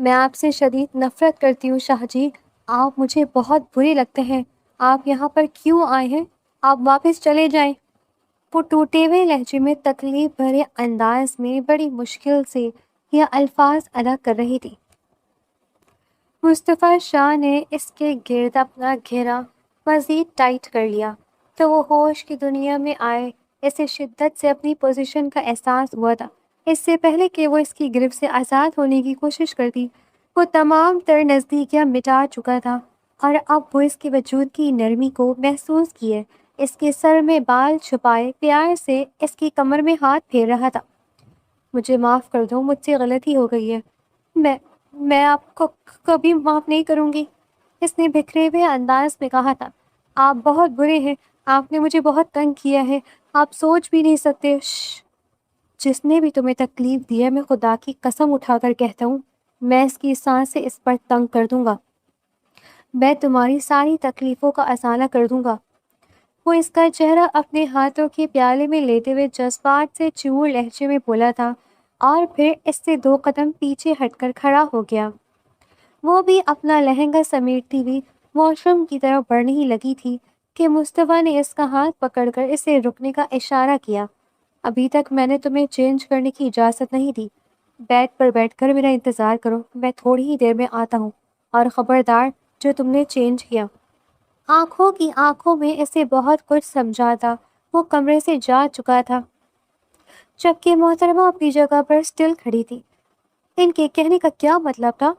میں آپ سے شدید نفرت کرتی ہوں شاہ جی، آپ مجھے بہت برے لگتے ہیں۔ آپ یہاں پر کیوں آئے ہیں؟ آپ واپس چلے جائیں۔ وہ ٹوٹے ہوئے لہجے میں تکلیف بھرے انداز میں بڑی مشکل سے یہ الفاظ ادا کر رہی تھی۔ مصطفیٰ شاہ نے اس کے گرد اپنا گھیرا مزید ٹائٹ کر لیا تو وہ ہوش کی دنیا میں آئے۔ اسے شدت سے اپنی پوزیشن کا احساس ہوا تھا۔ اس سے پہلے کہ وہ اس کی گرفت سے آزاد ہونے کی کوشش کرتی، وہ تمام تر نزدیکیاں مٹا چکا تھا، اور اب وہ اس کے وجود کی نرمی کو محسوس کیے، اس کے سر میں بال چھپائے پیار سے اس کی کمر میں ہاتھ پھیر رہا تھا۔ مجھے معاف کر دو، مجھ سے غلطی ہو گئی ہے۔ میں میں آپ کو کبھی معاف نہیں کروں گی، اس نے بکھرے ہوئے انداز میں کہا تھا۔ آپ بہت برے ہیں، آپ نے مجھے بہت تنگ کیا ہے، آپ سوچ بھی نہیں سکتے۔ جس نے بھی تمہیں تکلیف دی ہے، میں خدا کی قسم اٹھا کر کہتا ہوں، میں اس کی سانس سے اس پر تنگ کر دوں گا، میں تمہاری ساری تکلیفوں کا ازالہ کر دوں گا۔ وہ اس کا چہرہ اپنے ہاتھوں کے پیالے میں لیتے ہوئے جذبات سے چور لہجے میں بولا تھا، اور پھر اس سے 2 قدم پیچھے ہٹ کر کھڑا ہو گیا۔ وہ بھی اپنا لہنگا سمیٹتی ہوئی واش روم کی طرف بڑھنے ہی لگی تھی کہ مصطفیٰ نے اس کا ہاتھ پکڑ کر اسے رکنے کا اشارہ کیا۔ ابھی تک میں نے تمہیں چینج کرنے کی اجازت نہیں دی، بیڈ پر بیٹھ کر میرا انتظار کرو، میں تھوڑی ہی دیر میں آتا ہوں، اور خبردار جو تم نے چینج کیا۔ آنکھوں کی آنکھوں میں اسے بہت کچھ سمجھا تھا۔ وہ کمرے سے جا چکا تھا جبکہ محترمہ اپنی جگہ پر سٹل کھڑی تھی۔ ان کے کہنے کا کیا مطلب تھا؟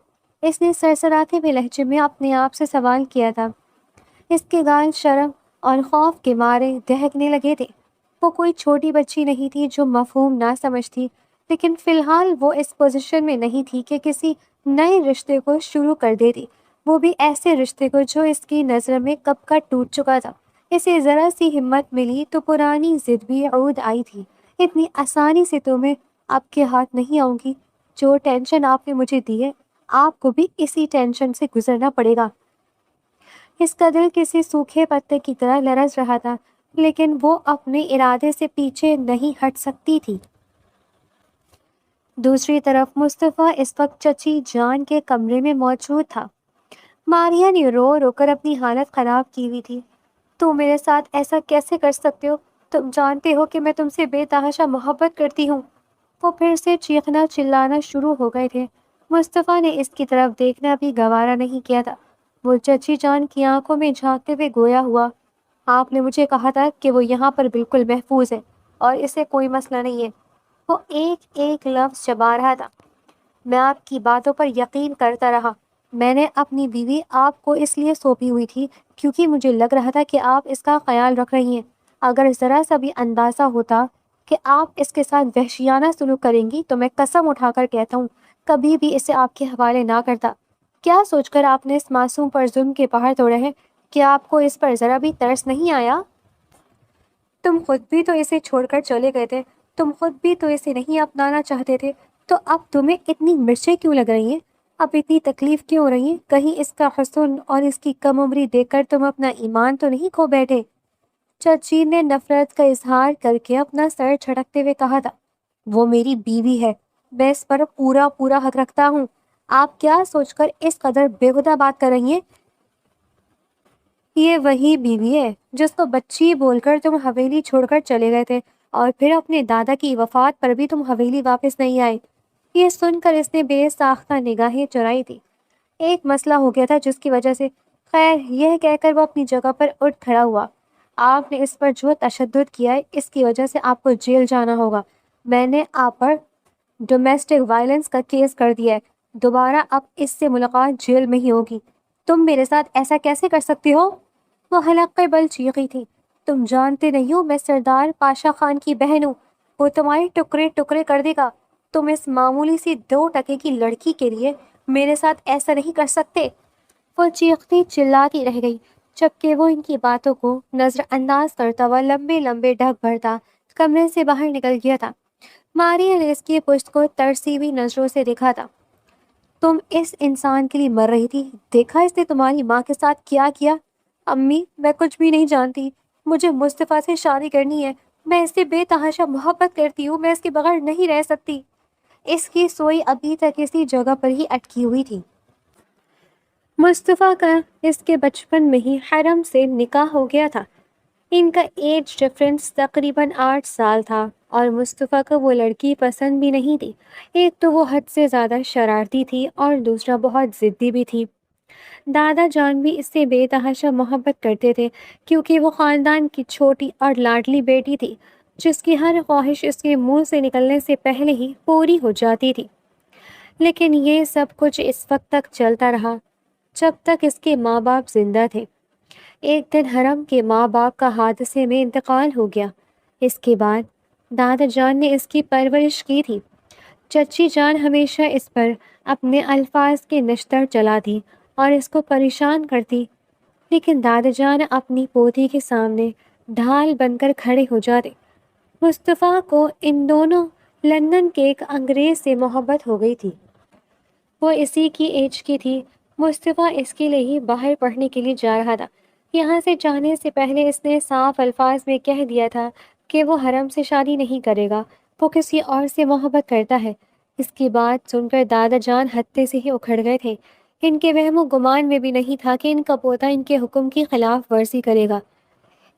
اس نے سرسراتے ہوئے لہجے میں اپنے آپ سے سوال کیا تھا۔ اس کے گال شرم اور خوف کے مارے دہکنے لگے تھے۔ وہ کوئی چھوٹی بچی نہیں تھی جو مفہوم نہ سمجھتی، لیکن فی الحال وہ اس پوزیشن میں نہیں تھی کہ کسی نئے رشتے کو شروع کر دیتی، وہ بھی ایسے رشتے کو جو اس کی نظر میں کب کا ٹوٹ چکا تھا۔ اسے ذرا سی ہمت ملی تو پرانی ضد بھی عود آئی تھی۔ اتنی آسانی سے تو میں آپ کے ہاتھ نہیں آؤں گی، جو ٹینشن آپ نے مجھے دی ہے، آپ کو بھی اسی ٹینشن سے گزرنا پڑے گا۔ اس کا دل کسی سوکھے پتے کی طرح لرز رہا تھا، لیکن وہ اپنے ارادے سے پیچھے نہیں ہٹ سکتی تھی۔ دوسری طرف مصطفیٰ اس وقت چچی جان کے کمرے میں موجود تھا۔ ماریا نے رو رو کر اپنی حالت خراب کی ہوئی تھی۔ تم میرے ساتھ ایسا کیسے کر سکتے ہو؟ تم جانتے ہو کہ میں تم سے بے تحاشا محبت کرتی ہوں۔ وہ پھر سے چیخنا چلانا شروع ہو گئے تھے۔ مصطفیٰ نے اس کی طرف دیکھنا بھی گوارا نہیں کیا تھا۔ وہ چچی جان کی آنکھوں میں جھانکتے ہوئے گویا ہوا، آپ نے مجھے کہا تھا کہ وہ یہاں پر بالکل محفوظ ہے اور اسے کوئی مسئلہ نہیں ہے۔ وہ ایک ایک لفظ چبا رہا تھا۔ میں آپ کی باتوں پر یقین کرتا رہا۔ میں نے اپنی بیوی آپ کو اس لیے سونپی ہوئی تھی کیونکہ مجھے لگ رہا تھا کہ آپ اس کا خیال رکھ رہی ہیں۔ اگر ذرا سا بھی اندازہ ہوتا کہ آپ اس کے ساتھ وحشیانہ سلوک کریں گی تو میں قسم اٹھا کر کہتا ہوں کبھی بھی اسے آپ کے حوالے نہ کرتا۔ کیا سوچ کر آپ نے اس معصوم پر ظلم کے پہاڑ توڑے ہیں؟ کیا آپ کو اس پر ذرا بھی ترس نہیں آیا؟ تم خود بھی تو اسے چھوڑ کر چلے گئے تھے، تم خود بھی تو اسے نہیں اپنانا چاہتے تھے، تو اب تمہیں اتنی مرچیں کیوں لگ رہی ہیں؟ اب اتنی تکلیف کیوں ہو رہی ہیں؟ کہیں اس کا حسن اور اس کی کم عمری دیکھ کر تم اپنا ایمان تو نہیں کھو بیٹھے؟ چچی نے نفرت کا اظہار کر کے اپنا سر جھٹکتے ہوئے کہا تھا، وہ میری بیوی ہے، میں اس پر پورا حق رکھتا ہوں۔ آپ کیا سوچ کر اس قدر بےہودہ بات کر رہی ہیں؟ یہ وہی بیوی ہے جس کو بچی بول کر تم حویلی چھوڑ کر چلے گئے تھے، اور پھر اپنے دادا کی وفات پر بھی تم حویلی واپس نہیں آئے۔ یہ سن کر اس نے بے ساختہ نگاہیں چرائی تھی۔ ایک مسئلہ ہو گیا تھا جس کی وجہ سے، خیر یہ کہہ کر وہ اپنی جگہ پر اٹھ کھڑا ہوا، آپ نے اس پر جو تشدد کیا ہے اس کی وجہ سے آپ کو جیل جانا ہوگا۔ میں نے آپ پر ڈومیسٹک وائلنس کا کیس کر دیا ہے، دوبارہ اب اس سے ملاقات جیل میں ہی ہوگی۔ تم میرے ساتھ ایسا کیسے کر سکتی ہو؟ وہ حلقے بل چیخی تھی، تم جانتے نہیں ہو میں سردار پاشا خان کی بہن ہوں، وہ تمہارے ٹکڑے ٹکڑے کر دے گا۔ تم اس معمولی سی 2 ٹکے کی لڑکی کے لیے میرے ساتھ ایسا نہیں کر سکتے۔ وہ چیختی چلاتی رہ گئی جبکہ وہ ان کی باتوں کو نظر انداز کرتا ہوا لمبے لمبے ڈھک بھرتا کمرے سے باہر نکل گیا تھا۔ ماریا نے اس کی پشت کو ترسی ہوئی نظروں سے دیکھا تھا۔ تم اس انسان کے لیے مر رہی تھی، دیکھا اس نے تمہاری ماں کے ساتھ کیا کیا؟ امی میں کچھ بھی نہیں جانتی، مجھے مصطفیٰ سے شادی کرنی ہے، میں اس سے بے تحاشا محبت کرتی ہوں، میں اس کے بغیر نہیں رہ سکتی۔ اس کی سوئی ابھی تک اسی جگہ پر ہی اٹکی ہوئی تھی۔ مصطفیٰ کا اس کے بچپن میں ہی حرم سے نکاح ہو گیا تھا۔ ان کا ایج ڈفرینس تقریباً 8 سال تھا اور مصطفیٰ کو وہ لڑکی پسند بھی نہیں تھی۔ ایک تو وہ حد سے زیادہ شرارتی تھی اور دوسرا بہت ضدی بھی تھی۔ دادا جان بھی اس سے بے تحاشا محبت کرتے تھے کیونکہ وہ خاندان کی چھوٹی اور لاڈلی بیٹی تھی جس کی ہر خواہش اس کے منہ سے نکلنے سے پہلے ہی پوری ہو جاتی تھی۔ لیکن یہ سب کچھ اس وقت تک چلتا رہا جب تک اس کے ماں باپ زندہ تھے۔ ایک دن حرم کے ماں باپ کا حادثے میں انتقال ہو گیا۔ اس کے بعد دادا جان نے اس کی پرورش کی تھی۔ چچی جان ہمیشہ اس پر اپنے الفاظ کے نشتر چلاتی اور اس کو پریشان کرتی، لیکن دادا جان اپنی پوتی کے سامنے ڈھال بن کر کھڑے ہو جاتے۔ مصطفیٰ کو ان دونوں لندن کے ایک انگریز سے محبت ہو گئی تھی۔ وہ اسی کی ایج کی تھی۔ مصطفیٰ اس کے لیے ہی باہر پڑھنے کے لیے جا رہا تھا۔ یہاں سے جانے سے پہلے اس نے صاف الفاظ میں کہہ دیا تھا کہ وہ حرم سے شادی نہیں کرے گا، وہ کسی اور سے محبت کرتا ہے۔ اس کی بات سن کر دادا جان ہتے سے ہی اکھڑ گئے تھے۔ ان کے وہم و گمان میں بھی نہیں تھا کہ ان کا پوتا ان کے حکم کی خلاف ورزی کرے گا۔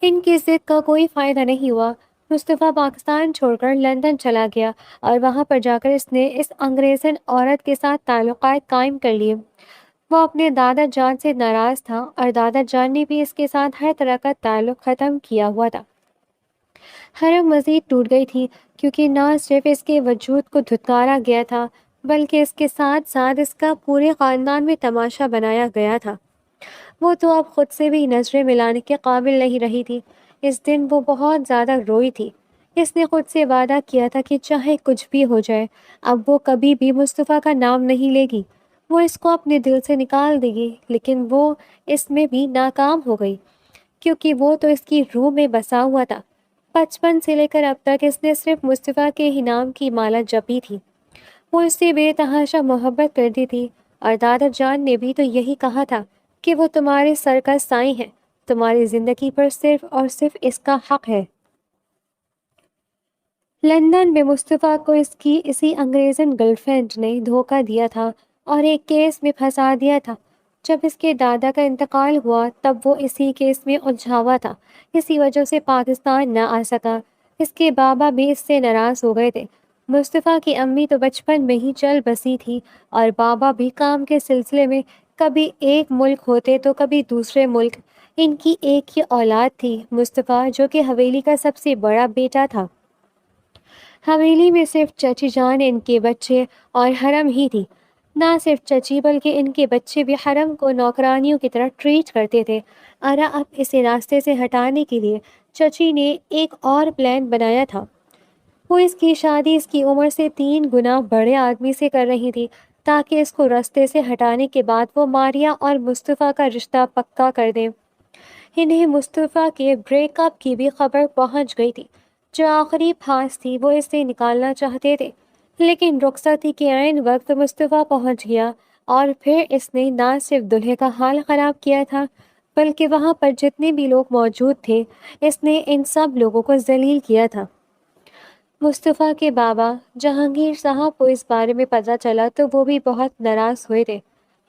ان کی ضد کا کوئی فائدہ نہیں ہوا۔ مصطفیٰ پاکستان چھوڑ کر لندن چلا گیا اور وہاں پر جا کر اس نے اس انگریزن عورت کے ساتھ تعلقات قائم کر لیے۔ وہ اپنے دادا جان سے ناراض تھا اور دادا جان نے بھی اس کے ساتھ ہر طرح کا تعلق ختم کیا ہوا تھا۔ حرم مزید ٹوٹ گئی تھی کیونکہ نہ صرف اس کے وجود کو دھتکارا گیا تھا بلکہ اس کے ساتھ ساتھ اس کا پورے خاندان میں تماشا بنایا گیا تھا۔ وہ تو اب خود سے بھی نظریں ملانے کے قابل نہیں رہی تھی۔ اس دن وہ بہت زیادہ روئی تھی۔ اس نے خود سے وعدہ کیا تھا کہ چاہے کچھ بھی ہو جائے اب وہ کبھی بھی مصطفیٰ کا نام نہیں لے گی، وہ اس کو اپنے دل سے نکال دے گی، لیکن وہ اس میں بھی ناکام ہو گئی کیونکہ وہ تو اس کی روح میں بسا ہوا تھا۔ بچپن سے لے کر اب تک اس نے صرف مصطفیٰ کے ہی نام کی مالا جپی تھی۔ وہ اس سے بے تحاشا محبت کرتی تھی اور دادا جان نے بھی تو یہی کہا تھا کہ وہ تمہارے سر کا سائیں ہے، تمہاری زندگی پر صرف اور صرف اس کا حق ہے۔ لندن میں مصطفیٰ کو اس کی اسی انگریزن گرل فرینڈ نے دھوکہ دیا تھا اور ایک کیس میں پھنسا دیا تھا۔ جب اس کے دادا کا انتقال ہوا تب وہ اسی کیس میں الجھا ہوا تھا، اسی وجہ سے پاکستان نہ آ سکا۔ اس کے بابا بھی اس سے ناراض ہو گئے تھے۔ مصطفیٰ کی امی تو بچپن میں ہی چل بسی تھی اور بابا بھی کام کے سلسلے میں کبھی ایک ملک ہوتے تو کبھی دوسرے ملک۔ ان کی ایک ہی اولاد تھی، مصطفیٰ، جو کہ حویلی کا سب سے بڑا بیٹا تھا۔ حویلی میں صرف چچی جان ان کے بچے اور حرم ہی تھی۔ نہ صرف چچی بلکہ ان کے بچے بھی حرم کو نوکرانیوں کی طرح ٹریٹ کرتے تھے، اور اب اسے راستے سے ہٹانے کے لیے چچی نے ایک اور پلان بنایا تھا۔ وہ اس کی شادی اس کی عمر سے 3 گنا بڑے آدمی سے کر رہی تھی تاکہ اس کو راستے سے ہٹانے کے بعد وہ ماریا اور مصطفیٰ کا رشتہ پکا کر دیں۔ انہیں مصطفیٰ کے بریک اپ کی بھی خبر پہنچ گئی تھی۔ جو آخری پھانس تھی وہ اس سے نکالنا چاہتے تھے، لیکن رخصتی کے عین وقت مصطفیٰ پہنچ گیا اور پھر اس نے نہ صرف دلہے کا حال خراب کیا تھا بلکہ وہاں پر جتنے بھی لوگ موجود تھے اس نے ان سب لوگوں کو ذلیل کیا تھا۔ مصطفیٰ کے بابا جہانگیر صاحب کو اس بارے میں پتہ چلا تو وہ بھی بہت ناراض ہوئے تھے۔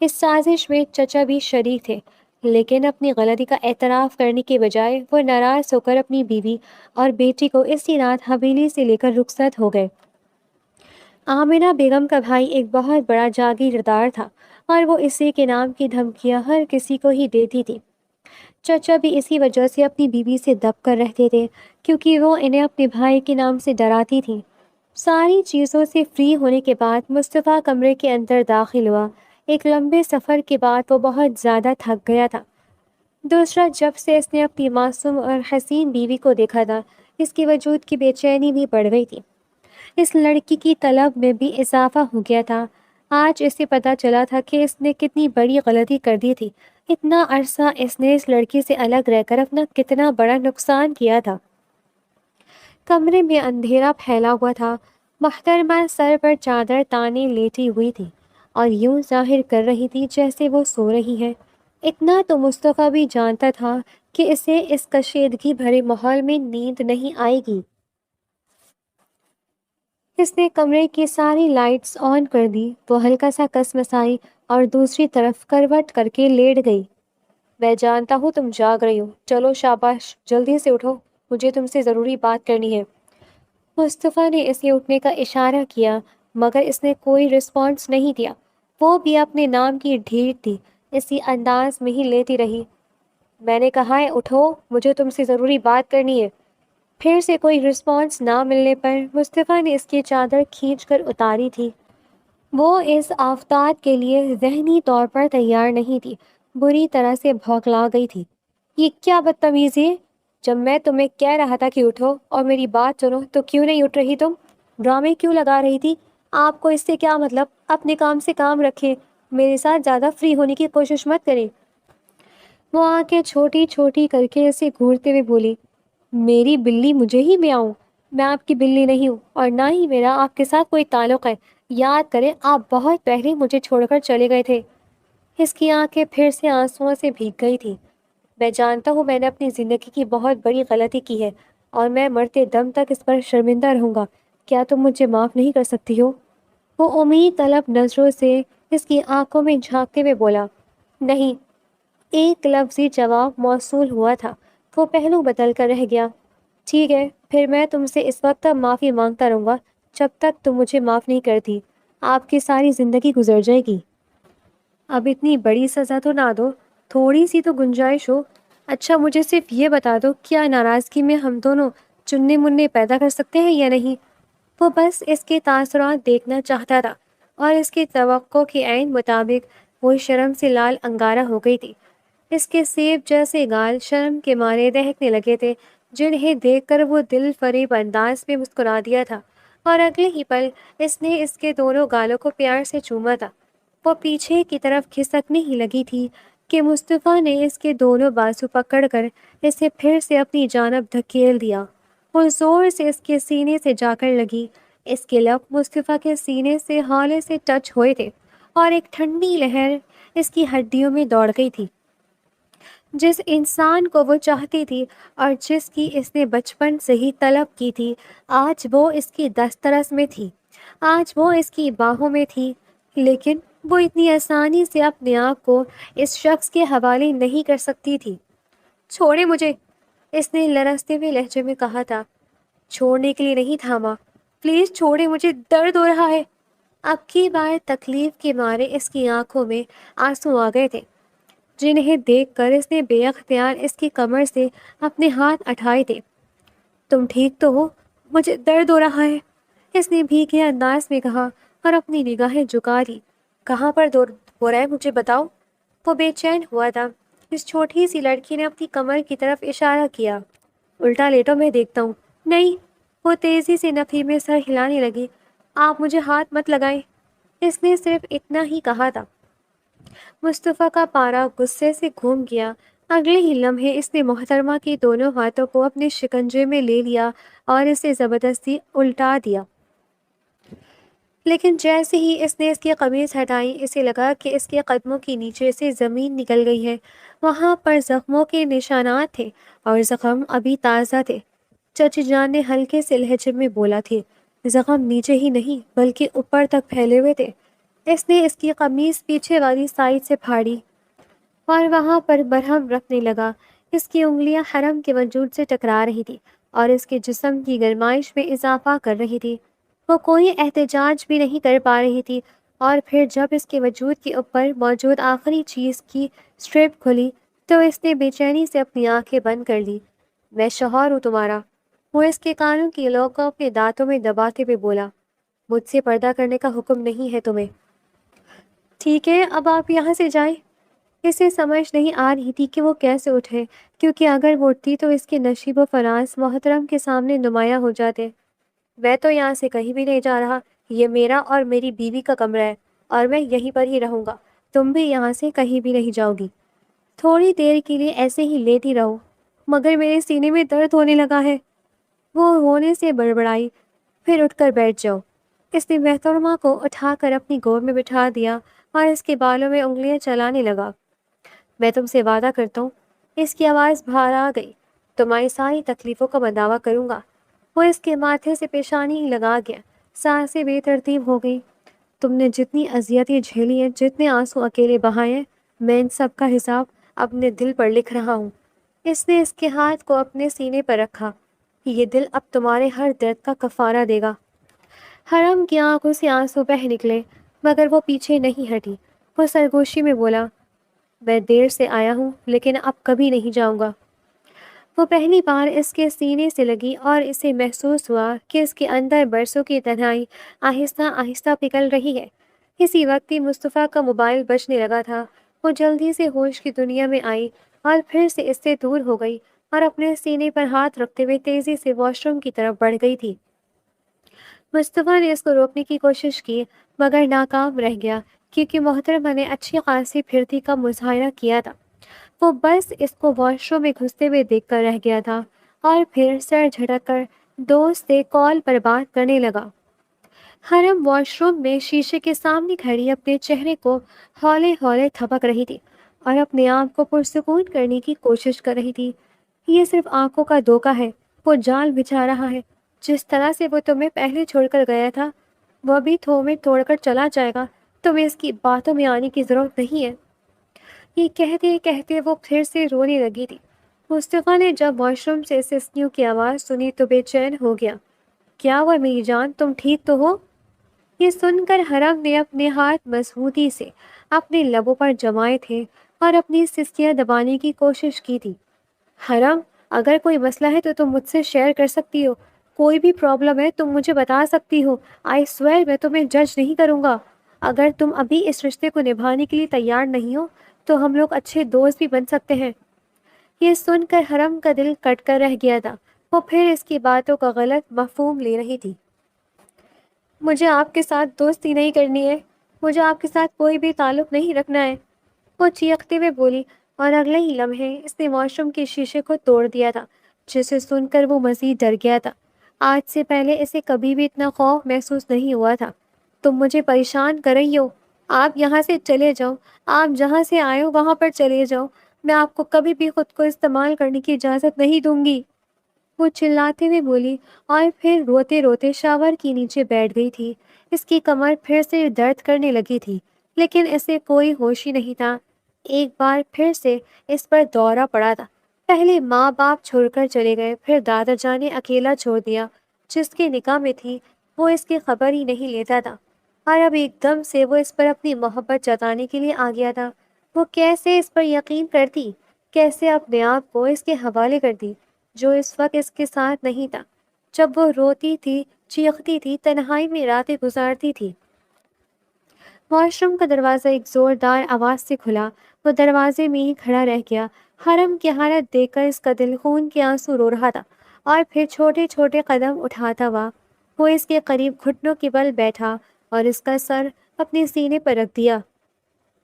اس سازش میں چچا بھی شریک تھے، لیکن اپنی غلطی کا اعتراف کرنے کے بجائے وہ ناراض ہو کر اپنی بیوی اور بیٹی کو اسی رات حویلی سے لے کر رخصت ہو گئے۔ آمنہ بیگم کا بھائی ایک بہت بڑا جاگیردار تھا اور وہ اسی کے نام کی دھمکیاں ہر کسی کو ہی دیتی تھی۔ چچا بھی اسی وجہ سے اپنی بیوی سے دب کر رہتے تھے کیونکہ وہ انہیں اپنے بھائی کے نام سے ڈراتی تھی۔ ساری چیزوں سے فری ہونے کے بعد مصطفیٰ کمرے کے اندر داخل ہوا۔ ایک لمبے سفر کے بعد وہ بہت زیادہ تھک گیا تھا۔ دوسرا، جب سے اس نے اپنی معصوم اور حسین بیوی کو دیکھا تھا اس کے وجود کی بے چینی بھی بڑھ گئی تھی۔ اس لڑکی کی طلب میں بھی اضافہ ہو گیا تھا۔ آج اسے پتہ چلا تھا کہ اس نے کتنی بڑی غلطی کر دی تھی۔ اتنا عرصہ اس نے اس لڑکی سے الگ رہ کر اپنا کتنا بڑا نقصان کیا تھا۔ کمرے میں اندھیرا پھیلا ہوا تھا۔ محترمہ سر پر چادر تانے لیٹی ہوئی تھی اور یوں ظاہر کر رہی تھی جیسے وہ سو رہی ہے۔ اتنا تو مصطفیٰ بھی جانتا تھا کہ اسے اس کشیدگی بھرے ماحول میں نیند نہیں آئے گی۔ اس نے کمرے کی ساری لائٹس آن کر دی. وہ ہلکا سا کسمسائی اور دوسری طرف کروٹ کر کے لیٹ گئی. میں جانتا ہوں تم جاگ رہی ہو. چلو شاباش, جلدی سے اٹھو, مجھے تم سے ضروری بات کرنی ہے. مصطفیٰ نے اسے اٹھنے کا اشارہ کیا مگر اس نے کوئی رسپانس نہیں دیا. وہ بھی اپنے نام کی ڈھیٹ تھی, اسی انداز میں ہی لیتی رہی. میں نے کہا ہے اٹھو, مجھے تم سے ضروری بات کرنی ہے. پھر سے کوئی رسپانس نہ ملنے پر مصطفیٰ نے اس کی چادر کھینچ کر اتاری تھی. وہ اس آفتاب کے لیے ذہنی طور پر تیار نہیں تھی. بری طرح سے بھوکلا گئی تھی. یہ کیا بدتمیزی ہے؟ جب میں تمہیں کہہ رہا تھا کہ اٹھو اور میری بات سنو تو کیوں نہیں اٹھ رہی تم؟ ڈرامے کیوں لگا رہی تھی؟ آپ کو اس سے کیا مطلب؟ اپنے کام سے کام رکھیں, میرے ساتھ زیادہ فری ہونے کی کوشش مت کریں. وہ آنکھیں چھوٹی چھوٹی کر کے اسے گھورتے ہوئے بولی, میری بلی مجھے ہی میاؤں. میں آپ کی بلی نہیں ہوں اور نہ ہی میرا آپ کے ساتھ کوئی تعلق ہے. یاد کریں آپ بہت پہلے مجھے چھوڑ کر چلے گئے تھے. اس کی آنکھیں پھر سے آنسوؤں سے بھیگ گئی تھیں. میں جانتا ہوں میں نے اپنی زندگی کی بہت بڑی غلطی کی ہے اور میں مرتے دم تک اس پر شرمندہ رہوں گا. کیا تم مجھے معاف نہیں کر سکتی ہو؟ وہ امید طلب نظروں سے اس کی آنکھوں میں جھانکتے ہوئے بولا. نہیں. ایک لفظی جواب موصول ہوا تھا. وہ پہلو بدل کر رہ گیا. ٹھیک ہے, پھر میں تم سے اس وقت تک معافی مانگتا رہوں گا جب تک تم مجھے معاف نہیں کرتی. آپ کی ساری زندگی گزر جائے گی. اب اتنی بڑی سزا تو نہ دو, تھوڑی سی تو گنجائش ہو. اچھا مجھے صرف یہ بتا دو, کیا ناراضگی میں ہم دونوں چننے مننے پیدا کر سکتے ہیں یا نہیں؟ وہ بس اس کے تاثرات دیکھنا چاہتا تھا اور اس کی توقع کے عین مطابق وہ شرم سے لال انگارہ ہو گئی تھی. اس کے سیب جیسے گال شرم کے مارے دہکنے لگے تھے, جنہیں دیکھ کر وہ دل فریب انداز میں مسکرا دیا تھا اور اگلے ہی پل اس نے اس کے دونوں گالوں کو پیار سے چوما تھا. وہ پیچھے کی طرف کھسکنے ہی لگی تھی کہ مصطفیٰ نے اس کے دونوں بازو پکڑ کر اسے پھر سے اپنی جانب دھکیل دیا. وہ زور سے اس کے سینے سے جا کر لگی. اس کے لب مصطفیٰ کے سینے سے ہولے سے ٹچ ہوئے تھے اور ایک ٹھنڈی لہر اس کی ہڈیوں میں دوڑ گئی تھی. جس انسان کو وہ چاہتی تھی اور جس کی اس نے بچپن سے ہی طلب کی تھی, آج وہ اس کی دسترس میں تھی, آج وہ اس کی باہوں میں تھی. لیکن وہ اتنی آسانی سے اپنے آپ کو اس شخص کے حوالے نہیں کر سکتی تھی. چھوڑے مجھے, اس نے لرزتے ہوئے لہجے میں کہا تھا. چھوڑنے کے لیے نہیں تھاما, پلیز چھوڑے مجھے, درد ہو رہا ہے. اب کی بار تکلیف کے مارے اس کی آنکھوں میں آنسو آ گئے تھے, جنہیں دیکھ کر اس نے بے اختیار اس کی کمر سے اپنے ہاتھ اٹھائے تھے. تم ٹھیک تو ہو؟ مجھے درد ہو رہا ہے, اس نے بھیگے انداز میں کہا اور اپنی نگاہیں جھکا دی. کہاں پر درد ہو رہا ہے مجھے بتاؤ. وہ بے چین ہوا تھا. اس چھوٹی سی لڑکی نے اپنی کمر کی طرف اشارہ کیا. الٹا لیٹو, میں دیکھتا ہوں. نہیں. وہ تیزی سے نفی میں سر ہلانے لگی. آپ مجھے ہاتھ مت لگائیں, اس نے صرف اتنا ہی کہا تھا. مصطفیٰ کا پارا غصے سے گھوم گیا. اگلے ہی لمحے اس نے محترمہ کے دونوں ہاتھوں کو اپنے شکنجے میں لے لیا اور اسے زبردستی الٹا دیا. لیکن جیسے ہی اس نے اس کی قمیض ہٹائی, اسے لگا کہ اس کے قدموں کے نیچے سے زمین نکل گئی ہے. وہاں پر زخموں کے نشانات تھے اور زخم ابھی تازہ تھے. چچی جان نے ہلکے سے لہجے میں بولا تھے. زخم نیچے ہی نہیں بلکہ اوپر تک پھیلے ہوئے تھے. اس نے اس کی قمیض پیچھے والی سائڈ سے پھاڑی اور وہاں پر برہم رکھنے لگا. اس کی انگلیاں حرم کے وجود سے ٹکرا رہی تھی اور اس کے جسم کی گرمائش میں اضافہ کر رہی تھی. وہ کوئی احتجاج بھی نہیں کر پا رہی تھی. اور پھر جب اس کے وجود کے اوپر موجود آخری چیز کی سٹرپ کھلی تو اس نے بے چینی سے اپنی آنکھیں بند کر لی. میں شوہر ہوں تمہارا, وہ اس کے کانوں کی لو کو اپنے دانتوں میں دباتے ہوئے بولا. مجھ سے پردہ کرنے کا حکم نہیں ہے تمہیں. ٹھیک ہے, اب آپ یہاں سے جائیں. اسے سمجھ نہیں آ رہی تھی کہ وہ کیسے اٹھے, کیونکہ اگر وہ اٹھتی تو اس کے نشیب و فراز محترم کے سامنے نمایاں ہو جاتے. میں تو یہاں سے کہیں بھی نہیں جا رہا, یہ میرا اور میری بیوی کا کمرہ ہے اور میں یہیں پر ہی رہوں گا. تم بھی یہاں سے کہیں بھی نہیں جاؤ گی. تھوڑی دیر کے لیے ایسے ہی لیٹی رہو, مگر میرے سینے میں درد ہونے لگا ہے. وہ ہونے سے بڑبڑائی. پھر اٹھ کر بیٹھ جاؤ. اس نے محترمہ کو اٹھا کر اپنی گود میں بٹھا دیا اور اس کے بالوں میں انگلیاں چلانے لگا. میں تم سے وعدہ کرتا ہوں, اس کی آواز باہر آ گئی, تمہاری ساری تکلیفوں کا میں دعویٰ کروں گا. وہ اس کے ماتھے سے پیشانی لگا گیا. سانسیں بے ترتیب ہو گئی۔ تم نے جتنی اذیتیں جھیلی ہیں، جتنے آنسو اکیلے بہائے ہیں، میں ان سب کا حساب اپنے دل پر لکھ رہا ہوں۔ اس نے اس کے ہاتھ کو اپنے سینے پر رکھا۔ یہ دل اب تمہارے ہر درد کا کفارہ دے گا۔ حرم کی آنکھوں سے آنسو بہہ نکلے، مگر وہ پیچھے نہیں ہٹی۔ وہ سرگوشی میں بولا، میں دیر سے آیا ہوں لیکن اب کبھی نہیں جاؤں گا۔ وہ پہلی بار اس کے سینے سے لگی اور اسے محسوس ہوا کہ اس کے اندر برسوں کی تنہائی آہستہ آہستہ پگھل رہی ہے۔ اسی وقت ہی مصطفیٰ کا موبائل بجنے لگا تھا۔ وہ جلدی سے ہوش کی دنیا میں آئی اور پھر سے اس سے دور ہو گئی اور اپنے سینے پر ہاتھ رکھتے ہوئے تیزی سے واش روم کی طرف بڑھ گئی تھی۔ مصطفیٰ نے اس کو روکنے کی کوشش کی مگر ناکام رہ گیا، کیونکہ محترمہ نے اچھی خاصی پھرتی کا مظاہرہ کیا تھا۔ وہ بس اس کو واش روم میں گھستے ہوئے دیکھ کر رہ گیا تھا اور پھر سر جھٹک کر دوست سے کال پر بات کرنے لگا۔ حرم واش روم میں شیشے کے سامنے کھڑی اپنے چہرے کو ہولے ہولے تھپک رہی تھی اور اپنے آپ کو پرسکون کرنے کی کوشش کر رہی تھی۔ یہ صرف آنکھوں کا دھوکہ ہے، وہ جال بچھا رہا ہے۔ جس طرح سے وہ تمہیں پہلے چھوڑ کر گیا تھا، وہ بھی تمہیں توڑ کر چلا جائے گا۔ تمہیں اس کی باتوں میں آنے کی ضرورت نہیں ہے۔ یہ کہتے کہتے وہ پھر سے رونے لگی تھی۔ مصطفیٰ نے جب واش روم سے سسکیوں کی آواز سنی تو بے چین ہو گیا۔ کیا ہوا میری جان، تم ٹھیک تو ہو؟ یہ سن کر حرم نے اپنے ہاتھ مضبوطی سے اپنے لبوں پر جمائے تھے اور اپنی سسکیاں دبانے کی کوشش کی تھی۔ حرم، اگر کوئی مسئلہ ہے تو تم مجھ سے شیئر کر سکتی ہو۔ کوئی بھی پرابلم ہے تم مجھے بتا سکتی ہو۔ آئی سویئر میں تمہیں جج نہیں کروں گا۔ اگر تم ابھی اس رشتے کو نبھانے کے لیے تیار نہیں ہو تو ہم لوگ اچھے دوست بھی بن سکتے ہیں۔ یہ سن کر حرم کا دل کٹ کر رہ گیا تھا۔ وہ پھر اس کی باتوں کا غلط مفہوم لے رہی تھی۔ مجھے آپ کے ساتھ دوستی نہیں کرنی ہے، مجھے آپ کے ساتھ کوئی بھی تعلق نہیں رکھنا ہے، وہ چیختے ہوئے بولی، اور اگلے ہی لمحے اس نے واش روم کے شیشے کو توڑ دیا تھا، جسے سن کر وہ مزید ڈر گیا تھا۔ آج سے پہلے اسے کبھی بھی اتنا خوف محسوس نہیں ہوا تھا۔ تم مجھے پریشان کر رہی ہو، آپ یہاں سے چلے جاؤ، آپ جہاں سے آئے ہو وہاں پر چلے جاؤ، میں آپ کو کبھی بھی خود کو استعمال کرنے کی اجازت نہیں دوں گی، وہ چلاتے ہوئے بولی اور پھر روتے روتے شاور کے نیچے بیٹھ گئی تھی۔ اس کی کمر پھر سے درد کرنے لگی تھی لیکن اسے کوئی ہوش ہی نہیں تھا۔ ایک بار پھر سے اس پر دورہ پڑا تھا۔ پہلے ماں باپ چھوڑ کر چلے گئے، پھر دادا جان نے اکیلا چھوڑ دیا۔ جس کے نکاح میں تھی وہ اس کی خبر ہی نہیں لیتا تھا، اور اب ایک دم سے وہ اس پر اپنی محبت جتانے کے لیے آ گیا تھا۔ وہ کیسے اس پر یقین کرتی، کیسے اپنے آپ کو اس کے حوالے کرتی جو اس وقت اس کے ساتھ نہیں تھا، جب وہ روتی تھی، چیختی تھی، تنہائی میں راتیں گزارتی تھی۔ واش روم کا دروازہ ایک زوردار آواز سے کھلا۔ وہ دروازے میں ہی کھڑا رہ گیا۔ حرم کی حالت دیکھ کر اس کا دل خون کے آنسو رو رہا تھا، اور پھر چھوٹے چھوٹے قدم اٹھاتا ہوا وہ اس کے قریب گھٹنوں کے بل بیٹھا اور اس کا سر اپنے سینے پر رکھ دیا۔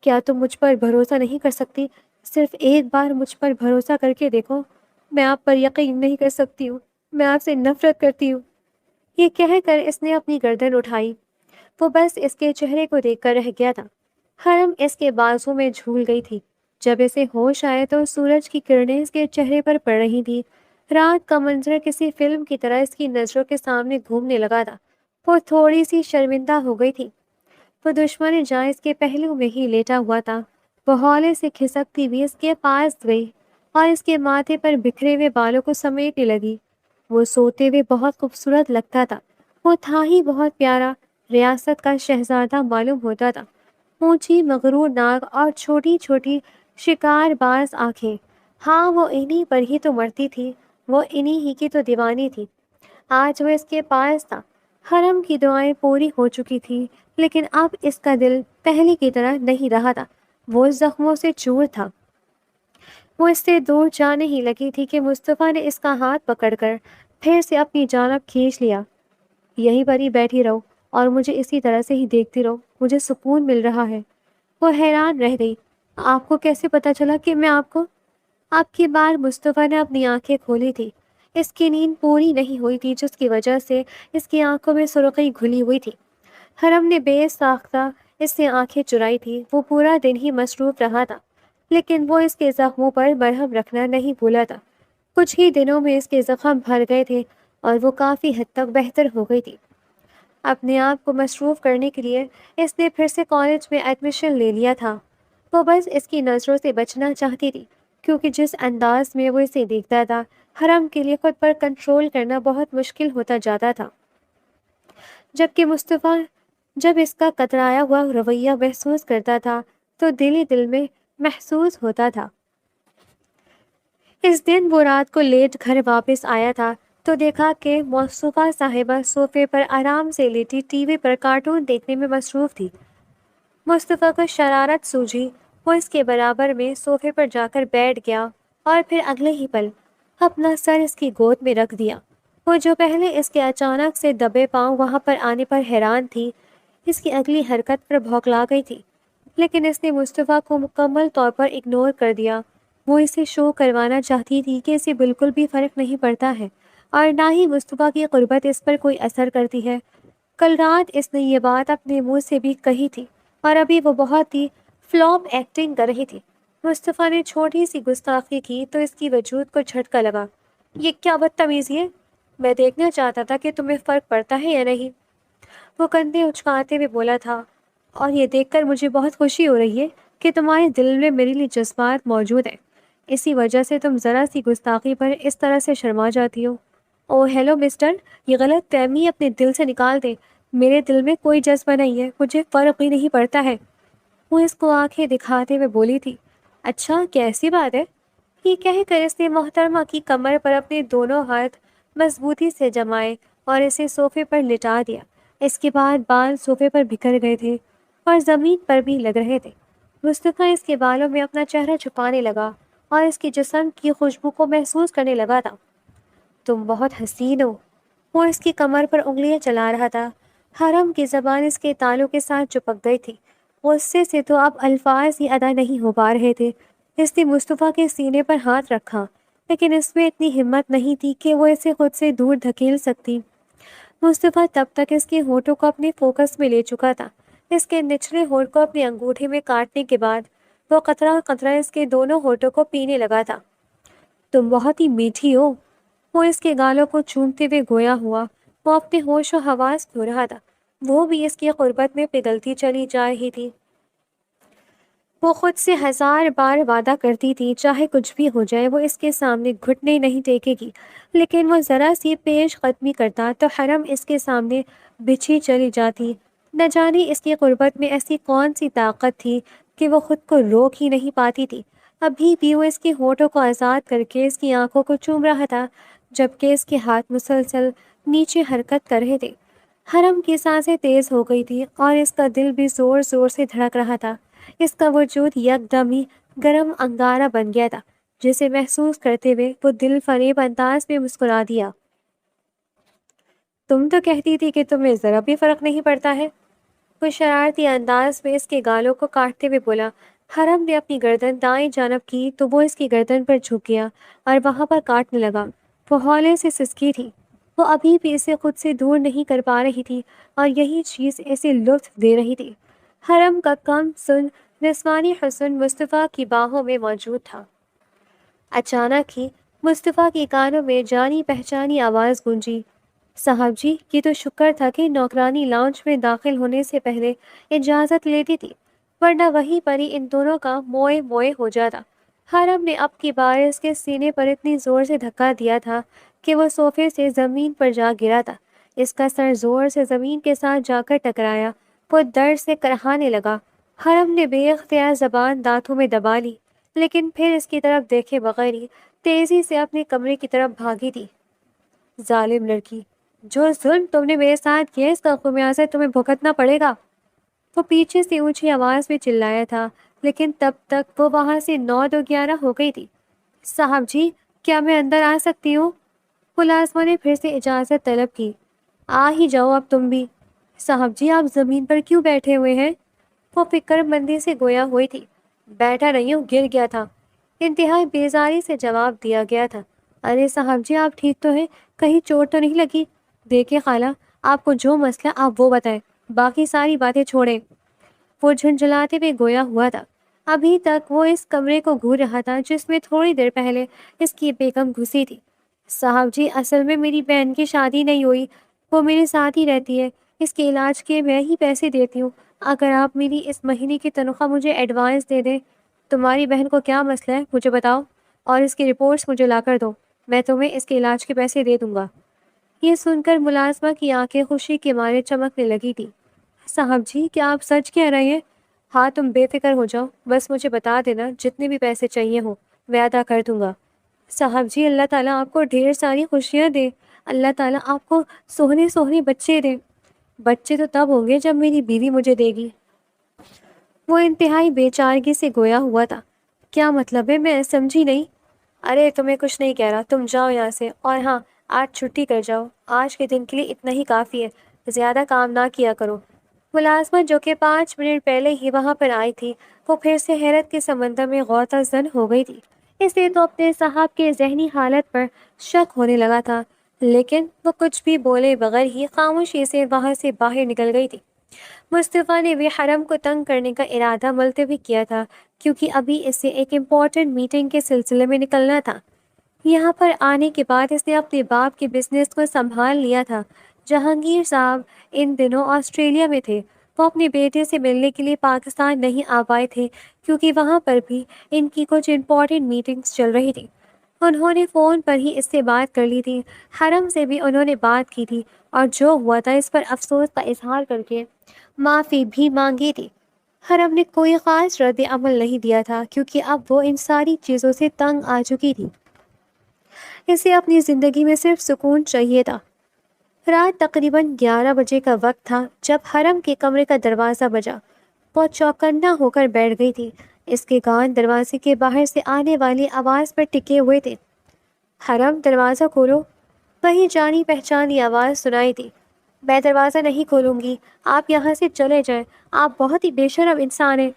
کیا تم مجھ پر بھروسہ نہیں کر سکتی؟ صرف ایک بار مجھ پر بھروسہ کر کے دیکھو۔ میں آپ پر یقین نہیں کر سکتی ہوں، میں آپ سے نفرت کرتی ہوں۔ یہ کہہ کر اس نے اپنی گردن اٹھائی۔ وہ بس اس کے چہرے کو دیکھ کر رہ گیا تھا۔ حرم اس کے بازو میں جھول گئی تھی۔ جب اسے ہوش آئے تو سورج کی کرنیں اس کے چہرے پر پڑ رہی تھی۔ رات کا منظر کسی فلم کی طرح اس کی نظروں کے سامنے گھومنے لگا تھا۔ وہ تھوڑی سی شرمندہ ہو گئی تھی۔ وہ دشمن جاں اس کے پہلو میں ہی لیٹا ہوا تھا۔ وہ ہولے سے کھسکتی ہوئی اس کے پاس گئی اور اس کے ماتھے پر بکھرے ہوئے بالوں کو سمیٹنے لگی۔ وہ سوتے ہوئے بہت خوبصورت لگتا تھا۔ وہ تھا ہی بہت پیارا، ریاست کا شہزادہ معلوم ہوتا تھا۔ اونچی مغرور ناک اور چھوٹی چھوٹی شکار باز آنکھیں، ہاں وہ انہی پر ہی تو مرتی تھی، وہ انہی ہی کی تو دیوانی تھی۔ آج وہ اس کے پاس تھا۔ حرم کی دعائیں پوری ہو چکی تھی لیکن اب اس کا دل پہلے کی طرح نہیں رہا تھا، وہ زخموں سے چور تھا۔ وہ اس سے دور جانے ہی لگی تھی کہ مصطفیٰ نے اس کا ہاتھ پکڑ کر پھر سے اپنی جانب کھینچ لیا۔ یہیں پر ہی بیٹھی رہو اور مجھے اسی طرح سے ہی دیکھتی رہو، مجھے سکون مل رہا ہے۔ وہ حیران رہ گئی۔ آپ کو کیسے پتا چلا کہ میں آپ کو؟ اب کی بار مصطفیٰ نے اپنی آنکھیں کھولی تھی۔ اس کی نیند پوری نہیں ہوئی تھی جس کی وجہ سے اس کی آنکھوں میں سرخی گھلی ہوئی تھی۔ حرم نے بے ساختہ اس سے آنکھیں چرائی تھی۔ وہ پورا دن ہی مصروف رہا تھا لیکن وہ اس کے زخموں پر مرہم رکھنا نہیں بھولا تھا۔ کچھ ہی دنوں میں اس کے زخم بھر گئے تھے اور وہ کافی حد تک بہتر ہو گئی تھی۔ اپنے آپ کو مصروف کرنے کے لیے اس نے پھر سے کالج میں ایڈمیشن لے لیا تھا۔ وہ بس اس کی نظروں سے بچنا چاہتی تھی، کیونکہ جس انداز میں وہ اسے دیکھتا تھا، حرم کے لیے خود پر کنٹرول کرنا بہت مشکل ہوتا جاتا تھا۔ جبکہ مصطفیٰ جب اس کا کترایا ہوا رویہ محسوس کرتا تھا تو دل ہی دل میں محسوس ہوتا تھا۔ اس دن وہ رات کو لیٹ گھر واپس آیا تھا تو دیکھا کہ مصطفیٰ صاحبہ صوفے پر آرام سے لیٹی ٹی وی پر کارٹون دیکھنے میں مصروف تھی۔ مصطفیٰ کو شرارت سوجی، وہ اس کے برابر میں صوفے پر جا کر بیٹھ گیا اور پھر اگلے ہی پل اپنا سر اس کی گود میں رکھ دیا۔ وہ جو پہلے اس کے اچانک سے دبے پاؤں وہاں پر آنے پر حیران تھی، اس کی اگلی حرکت پر بھوکلا گئی تھی، لیکن اس نے مصطفیٰ کو مکمل طور پر اگنور کر دیا۔ وہ اسے شو کروانا چاہتی تھی کہ اسے بالکل بھی فرق نہیں پڑتا ہے اور نہ ہی مصطفیٰ کی قربت اس پر کوئی اثر کرتی ہے۔ کل رات اس نے یہ بات اپنے منہ سے بھی کہی تھی اور ابھی وہ بہت ہی فلاپ ایکٹنگ کر رہی تھی۔ مصطفیٰ نے چھوٹی سی گستاخی کی تو اس کی وجود کو جھٹکا لگا۔ یہ کیا بدتمیزی ہے؟ میں دیکھنا چاہتا تھا کہ تمہیں فرق پڑتا ہے یا نہیں، وہ کندھے اچکاتے ہوئے بولا تھا، اور یہ دیکھ کر مجھے بہت خوشی ہو رہی ہے کہ تمہارے دل میں میرے لیے جذبات موجود ہیں، اسی وجہ سے تم ذرا سی گستاخی پر اس طرح سے شرما جاتی ہو۔ او ہیلو مسٹر، یہ غلط فہمی اپنے دل سے نکال دے، میرے دل میں کوئی جذبہ نہیں ہے، مجھے فرق ہی نہیں پڑتا ہے، وہ اس کو آنکھیں دکھاتے ہوئے بولی تھی۔ اچھا، کیسی بات ہے؟ یہ کہہ کر اس نے محترمہ کی کمر پر اپنے دونوں ہاتھ مضبوطی سے جمائے اور اسے صوفے پر لٹا دیا۔ اس کے بعد بال صوفے پر بکھر گئے تھے اور زمین پر بھی لگ رہے تھے۔ مصطفیٰ اس کے بالوں میں اپنا چہرہ چھپانے لگا اور اس کے جسم کی خوشبو کو محسوس کرنے لگا تھا۔ تم بہت حسین ہو، وہ اس کی کمر پر انگلیاں چلا رہا تھا۔ حرم کی زبان اس کے تالوں کے ساتھ چپک گئی تھی، غصے سے تو اب الفاظ ہی ادا نہیں ہو پا رہے تھے۔ اس نے مصطفیٰ کے سینے پر ہاتھ رکھا، لیکن اس میں اتنی ہمت نہیں تھی کہ وہ اسے خود سے دور دھکیل سکتی۔ مصطفیٰ تب تک اس کے ہونٹوں کو اپنے فوکس میں لے چکا تھا۔ اس کے نچلے ہونٹ کو اپنے انگوٹھے میں کاٹنے کے بعد وہ قطرہ قطرہ اس کے دونوں ہونٹوں کو پینے لگا تھا۔ تم بہت ہی میٹھی ہو، وہ اس کے گالوں کو چومتے ہوئے گویا ہوا۔ وہ اپنے ہوش و حواس کھو رہا تھا، وہ بھی اس کی قربت میں پگھلتی چلی جا رہی تھی۔ وہ خود سے 1000 بار وعدہ کرتی تھی چاہے کچھ بھی ہو جائے وہ اس کے سامنے گھٹنے نہیں ٹیکے گی، لیکن وہ ذرا سی پیش قدمی کرتا تو حرم اس کے سامنے بچھی چلی جاتی۔ نہ جانے اس کی قربت میں ایسی کون سی طاقت تھی کہ وہ خود کو روک ہی نہیں پاتی تھی۔ ابھی بھی وہ اس کے ہونٹوں کو آزاد کر کے اس کی آنکھوں کو چوم رہا تھا، جبکہ اس کے ہاتھ مسلسل نیچے حرکت کر رہے تھے۔ حرم کی سانسیں تیز ہو گئی تھی اور اس کا دل بھی زور زور سے دھڑک رہا تھا۔ اس کا وجود یکدم ہی گرم انگارہ بن گیا تھا، جسے محسوس کرتے ہوئے وہ دل فریب انداز میں مسکرا دیا۔ تم تو کہتی تھی کہ تمہیں ذرا بھی فرق نہیں پڑتا ہے، وہ شرارتی انداز میں اس کے گالوں کو کاٹتے ہوئے بولا۔ حرم نے اپنی گردن دائیں جانب کی تو وہ اس کی گردن پر جھک گیا اور وہاں پر کاٹنے لگا۔ وہ ہولے سے سسکی تھی، وہ ابھی بھی اسے خود سے دور نہیں کر پا رہی تھی اور یہی چیز اسے لطف دے رہی تھی۔ حرم کا کم سن نسوانی حسن مصطفیٰ کی باہوں میں موجود تھا۔ اچانک ہی مصطفیٰ کے کانوں میں جانی پہچانی آواز گونجی، صاحب جی، یہ تو شکر تھا کہ نوکرانی لاؤنج میں داخل ہونے سے پہلے اجازت لیتی تھی، ورنہ وہیں پر ہی ان دونوں کا موئے موئے ہو جاتا۔ حرم نے اب کی بار اس کے سینے پر اتنی زور سے دھکا دیا تھا کہ وہ صوفے سے زمین پر جا گرا تھا۔ اس کا سر زور سے زمین کے ساتھ جا کر ٹکرایا، وہ درد سے کرہانے لگا۔ حرم نے بے اختیار زبان دانتوں میں دبا لی، لیکن پھر اس کی طرف دیکھے بغیر ہی تیزی سے اپنے کمرے کی طرف بھاگی تھی۔ ظالم لڑکی، جو ظلم تم نے میرے ساتھ کیا اس کا خمیازہ تمہیں بھگتنا پڑے گا، وہ پیچھے سے اونچی آواز میں چلایا تھا، لیکن تب تک وہ وہاں سے 9 ہو گئی تھی۔ صاحب جی، کیا میں اندر آ سکتی ہوں؟ ملازمہ نے پھر سے اجازت طلب کی۔ آ ہی جاؤ اب تم بھی۔ صاحب جی، آپ زمین پر کیوں بیٹھے ہوئے ہیں؟ وہ فکر مندی سے گویا ہوئی تھی۔ بیٹھا نہیں ہوں، گر گیا تھا، انتہائی بیزاری سے جواب دیا گیا تھا۔ ارے صاحب جی، آپ ٹھیک تو ہیں؟ کہیں چوٹ تو نہیں لگی؟ دیکھیں خالہ، آپ کو جو مسئلہ آپ وہ بتائیں، باقی ساری باتیں چھوڑیں، وہ جھنجھلاتے ہوئے گویا ہوا تھا۔ ابھی تک وہ اس کمرے کو گھور رہا تھا جس میں تھوڑی دیر پہلے اس کی بیگم گھسی تھی۔ صاحب جی، اصل میں میری بہن کی شادی نہیں ہوئی، وہ میرے ساتھ ہی رہتی ہے، اس کے علاج کے میں ہی پیسے دیتی ہوں، اگر آپ میری اس مہینے کی تنخواہ مجھے ایڈوانس دے دیں۔ تمہاری بہن کو کیا مسئلہ ہے مجھے بتاؤ، اور اس کی رپورٹس مجھے لا کر دو، میں تمہیں اس کے علاج کے پیسے دے دوں گا۔ یہ سن کر ملازمہ کی آنکھیں خوشی کے مارے چمکنے لگی تھی۔ صاحب جی، کیا آپ سچ کہہ رہے ہیں؟ ہاں، تم بے فکر ہو جاؤ، بس مجھے بتا دینا جتنے بھی پیسے چاہیے ہوں میں ادا کر دوں گا۔ صاحب جی، اللہ تعالیٰ آپ کو ڈھیر ساری خوشیاں دے، اللہ تعالیٰ آپ کو سوہنے سوہنے بچے دے۔ بچے تو تب ہوں گے جب میری بیوی مجھے دے گی۔ وہ انتہائی بے چارگی سے گویا ہوا تھا۔ کیا مطلب ہے؟ میں سمجھی نہیں۔ ارے تمہیں کچھ نہیں کہہ رہا، تم جاؤ یہاں سے، اور ہاں، آج چھٹی کر جاؤ، آج کے دن کے لیے اتنا ہی کافی ہے، زیادہ کام نہ کیا کرو۔ ملازمہ جو کہ 5 منٹ پہلے ہی وہاں پر آئی تھی، وہ پھر سے حیرت کے سمندر میں غوطہ زن ہو گئی تھی۔ اسے تو اپنے صاحب کے ذہنی حالت پر شک ہونے لگا تھا، لیکن وہ کچھ بھی بولے بغیر ہی خاموشی سے وہاں سے باہر نکل گئی تھی۔ مصطفیٰ نے بھی حرم کو تنگ کرنے کا ارادہ ملتوی کیا تھا، کیونکہ ابھی اسے ایک امپورٹنٹ میٹنگ کے سلسلے میں نکلنا تھا۔ یہاں پر آنے کے بعد اس نے اپنے باپ کے بزنس کو سنبھال لیا تھا۔ جہانگیر صاحب ان دنوں آسٹریلیا میں تھے۔ وہ اپنے بیٹے سے ملنے کے لیے پاکستان نہیں آ پائے تھے، کیونکہ وہاں پر بھی ان کی کچھ امپورٹنٹ میٹنگز چل رہی تھی۔ انہوں نے فون پر ہی اس سے بات کر لی تھی، حرم سے بھی انہوں نے بات کی تھی، اور جو ہوا تھا اس پر افسوس کا اظہار کر کے معافی بھی مانگی تھی۔ حرم نے کوئی خاص رد عمل نہیں دیا تھا، کیونکہ اب وہ ان ساری چیزوں سے تنگ آ چکی تھی۔ اسے اپنی زندگی میں صرف سکون چاہیے تھا۔ رات تقریباً 11 بجے کا وقت تھا جب حرم کے کمرے کا دروازہ بجا۔ وہ چوکننا ہو کر بیٹھ گئی تھی۔ اس کے کان دروازے کے باہر سے آنے والی آواز پر ٹکے ہوئے تھے۔ حرم، دروازہ کھولو۔ وہی جانی پہچانی آواز سنائی تھی۔ میں دروازہ نہیں کھولوں گی، آپ یہاں سے چلے جائیں، آپ بہت ہی بے شرم انسان ہیں،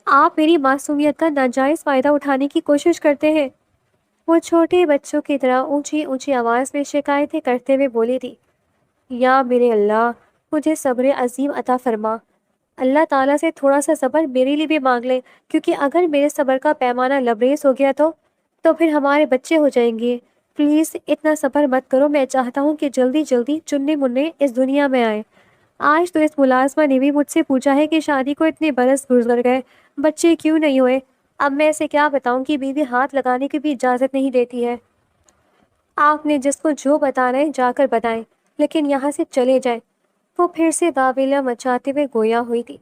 آپ میری معصومیت کا ناجائز فائدہ اٹھانے کی کوشش کرتے ہیں۔ وہ چھوٹے بچوں کی طرح اونچی اونچی آواز میں شکایتیں کرتے ہوئے بولی تھی۔ یا میرے اللہ، مجھے صبر عظیم عطا فرما۔ اللہ تعالیٰ سے تھوڑا سا صبر میرے لیے بھی مانگ لے، کیونکہ اگر میرے صبر کا پیمانہ لبریز ہو گیا تو پھر ہمارے بچے ہو جائیں گے۔ پلیز اتنا صبر مت کرو، میں چاہتا ہوں کہ جلدی جلدی چننے مننے اس دنیا میں آئے۔ آج تو اس ملازمہ نے بھی مجھ سے پوچھا ہے کہ شادی کو اتنے برس گزر گئے، بچے کیوں نہیں ہوئے؟ اب میں اسے کیا بتاؤں کہ بیوی ہاتھ لگانے کی بھی اجازت نہیں دیتی ہے۔ آپ نے جس کو جو بتانا ہے جا کر بتائیں، لیکن یہاں سے چلے جائیں۔ وہ پھر سے واویلا مچاتے ہوئے گویا ہوئی تھی۔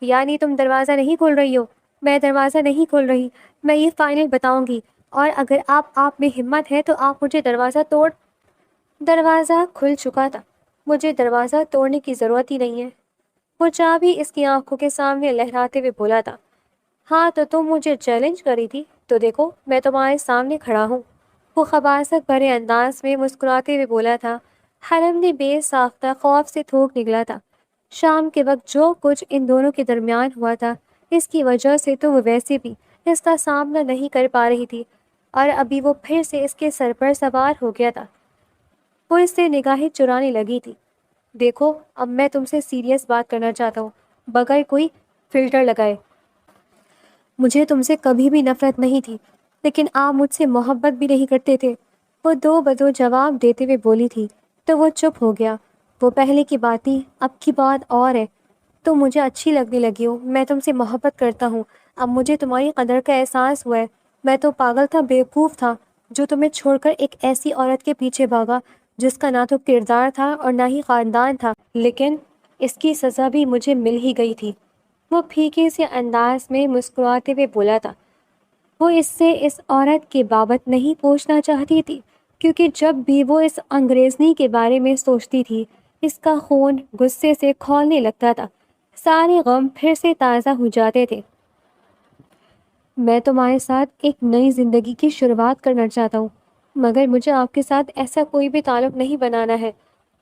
یعنی تم دروازہ نہیں کھول رہی ہو؟ میں دروازہ نہیں کھول رہی، میں یہ فائنل بتاؤں گی، اور اگر آپ میں ہمت ہے تو آپ مجھے دروازہ کھل چکا تھا، مجھے دروازہ توڑنے کی ضرورت ہی نہیں ہے۔ وہ چابی اس کی آنکھوں کے سامنے لہراتے ہوئے بولا تھا۔ ہاں تو تم مجھے چیلنج کری تھی، تو دیکھو میں تمہارے سامنے کھڑا ہوں۔ وہ خباثت بھرے انداز میں مسکراتے ہوئے بولا تھا۔ حرم نے بے ساختہ خوف سے تھوک نکلا تھا۔ شام کے وقت جو کچھ ان دونوں کے درمیان ہوا تھا، اس کی وجہ سے تو وہ ویسے بھی اس کا سامنا نہیں کر پا رہی تھی، اور ابھی وہ پھر سے اس کے سر پر سوار ہو گیا تھا۔ وہ اس سے نگاہیں چرانے لگی تھی۔ دیکھو، اب میں تم سے سیریس بات کرنا چاہتا ہوں، بغیر کوئی فلٹر لگائے۔ مجھے تم سے کبھی بھی نفرت نہیں تھی، لیکن آپ مجھ سے محبت بھی نہیں کرتے تھے۔ وہ دو بدو جواب دیتے ہوئے بولی تھی، تو وہ چپ ہو گیا۔ وہ پہلے کی بات تھی، اب کی بات اور ہے۔ تم مجھے اچھی لگنے لگی ہو، میں تم سے محبت کرتا ہوں، اب مجھے تمہاری قدر کا احساس ہوا ہے۔ میں تو پاگل تھا، بیوقوف تھا، جو تمہیں چھوڑ کر ایک ایسی عورت کے پیچھے بھاگا جس کا نہ تو کردار تھا اور نہ ہی خاندان تھا، لیکن اس کی سزا بھی مجھے مل ہی گئی تھی۔ وہ پھیکے سے انداز میں مسکراتے ہوئے بولا تھا۔ وہ اس سے اس عورت کے بابت نہیں پوچھنا چاہتی تھی، کیونکہ جب بھی وہ اس انگریزنی کے بارے میں سوچتی تھی، اس کا خون غصے سے کھولنے لگتا تھا، سارے غم پھر سے تازہ ہو جاتے تھے۔ میں تمہارے ساتھ ایک نئی زندگی کی شروعات کرنا چاہتا ہوں، مگر مجھے آپ کے ساتھ ایسا کوئی بھی تعلق نہیں بنانا ہے۔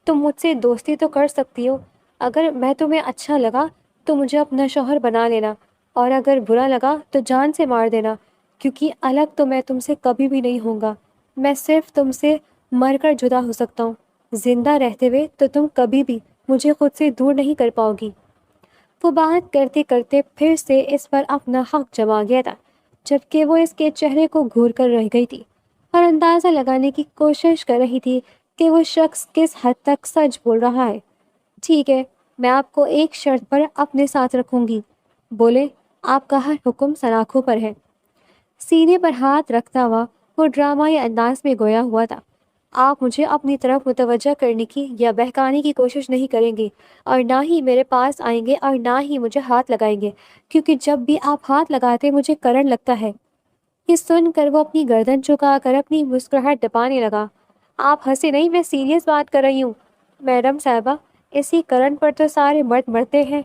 تم مجھ سے دوستی تو کر سکتی ہو، اگر میں تمہیں اچھا لگا تو مجھے اپنا شوہر بنا لینا، اور اگر برا لگا تو جان سے مار دینا، کیونکہ الگ تو میں تم سے کبھی بھی نہیں ہوں گا۔ میں صرف تم سے مر کر جدا ہو سکتا ہوں، زندہ رہتے ہوئے تو تم کبھی بھی مجھے خود سے دور نہیں کر پاؤ گی۔ وہ بات کرتے کرتے پھر سے اس پر اپنا حق جما گیا تھا، جبکہ وہ اس کے چہرے کو گھور کر رہ گئی تھی اور اندازہ لگانے کی کوشش کر رہی تھی کہ وہ شخص کس حد تک سچ بول رہا ہے۔ ٹھیک ہے، میں آپ کو ایک شرط پر اپنے ساتھ رکھوں گی۔ بولے، آپ کا ہر حکم سلاخوں پر ہے۔ سینے پر ہاتھ رکھتا ہوا وہ ڈرامائی انداز میں گویا ہوا تھا۔ آپ مجھے اپنی طرف متوجہ کرنے کی یا بہکانے کی کوشش نہیں کریں گے، اور نہ ہی میرے پاس آئیں گے، اور نہ ہی مجھے ہاتھ لگائیں گے، کیونکہ جب بھی آپ ہاتھ لگاتے مجھے کرنٹ لگتا ہے۔ یہ سن کر وہ اپنی گردن چکا کر اپنی مسکراہٹ دبانے لگا۔ آپ ہنسے نہیں، میں سیریس بات کر رہی ہوں۔ میڈم صاحبہ، اسی کرنٹ پر تو سارے مرد مرتے ہیں۔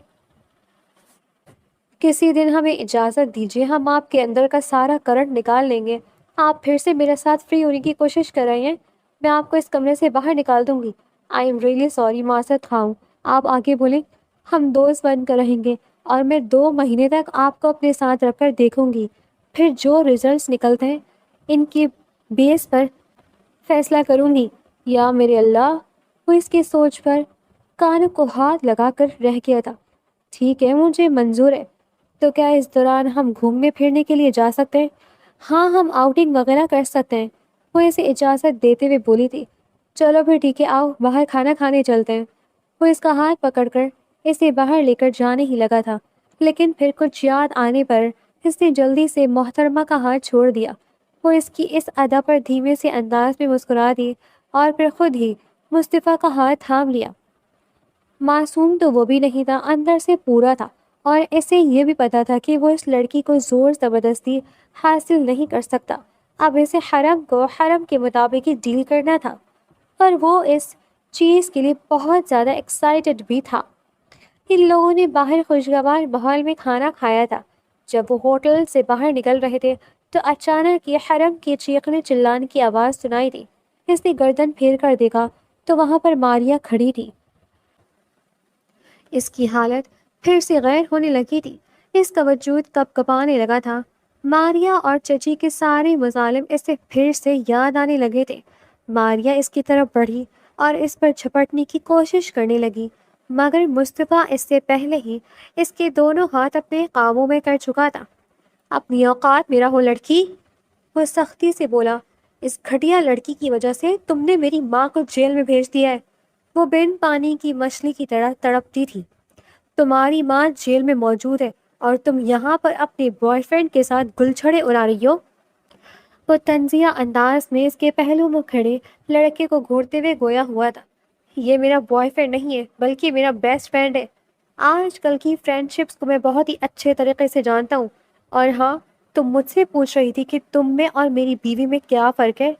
کسی دن ہمیں اجازت دیجیے، ہم آپ کے اندر کا سارا کرنٹ نکال لیں گے۔ آپ پھر سے میرے ساتھ فری ہونے کی کوشش کر رہے ہیں، میں آپ کو اس کمرے سے باہر نکال دوں گی۔ آئی ایم ریئلی سوری، معذرت خواہ ہوں۔ آپ آگے بولیں، ہم دوست بن کر رہیں گے، اور میں 2 مہینے تک آپ کو اپنے ساتھ رکھ کر دیکھوں گی۔ پھر جو ریزلٹس نکلتے ہیں ان کی بیس پر فیصلہ کروں گی۔ یا میرے اللہ! وہ اس کی سوچ پر کانوں کو ہاتھ لگا کر رہ گیا تھا۔ ٹھیک ہے، مجھے منظور ہے، تو کیا اس دوران ہم گھومنے پھرنے کے لیے جا سکتے ہیں؟ ہاں، ہم آؤٹنگ وغیرہ کر سکتے ہیں، وہ اسے اجازت دیتے ہوئے بولی تھی۔ چلو پھر ٹھیک ہے، آؤ باہر کھانا کھانے چلتے ہیں۔ وہ اس کا ہاتھ پکڑ کر اسے باہر لے کر جانے ہی لگا تھا، لیکن پھر کچھ یاد آنے پر اس نے جلدی سے محترمہ کا ہاتھ چھوڑ دیا۔ وہ اس کی اس ادا پر دھیمے سے انداز میں مسکرا دی، اور پھر خود ہی مصطفیٰ کا ہاتھ تھام لیا۔ معصوم تو وہ بھی نہیں تھا، اندر سے پورا تھا، اور اسے یہ بھی پتا تھا کہ وہ اس لڑکی کو زور زبردستی حاصل نہیں کر سکتا۔ اب اسے حرم کو حرم کے مطابق ہی ڈیل کرنا تھا، اور وہ اس چیز کے لیے بہت زیادہ ایکسائٹڈ بھی تھا۔ ان لوگوں نے باہر خوشگوار ماحول میں کھانا کھایا تھا۔ جب وہ ہوٹل سے باہر نکل رہے تھے تو اچانک یہ حرم کی چیخنے چلانے کی آواز سنائی دی۔ اس نے گردن پھیر کر دیکھا تو وہاں پر ماریا کھڑی تھی۔ اس کی حالت پھر سے غیر ہونے لگی تھی، اس کا وجود کپ کپانے لگا تھا۔ ماریا اور چچی کے سارے مظالم اسے پھر سے یاد آنے لگے تھے۔ ماریا اس کی طرف بڑھی اور اس پر جھپٹنے کی کوشش کرنے لگی، مگر مصطفیٰ اس سے پہلے ہی اس کے دونوں ہاتھ اپنے قابو میں کر چکا تھا۔ اپنی اوقات میں رہو لڑکی، وہ سختی سے بولا۔ اس گھٹیا لڑکی کی وجہ سے تم نے میری ماں کو جیل میں بھیج دیا ہے۔ وہ بن پانی کی مچھلی کی طرح تڑپتی تھی۔ تمہاری ماں جیل میں موجود ہے اور تم یہاں پر اپنے بوائے فرینڈ کے ساتھ گلچھڑے اڑا رہی ہو۔ وہ طنزیہ انداز میں اس کے پہلو میں کھڑے لڑکے کو گھورتے ہوئے گویا ہوا تھا۔ یہ میرا بوائے فرینڈ نہیں ہے، بلکہ میرا بیسٹ فرینڈ ہے۔ آج کل کی فرینڈ شپس کو میں بہت ہی اچھے طریقے سے جانتا ہوں۔ اور ہاں، تم مجھ سے پوچھ رہی تھی کہ تم میں اور میری بیوی میں کیا فرق ہے،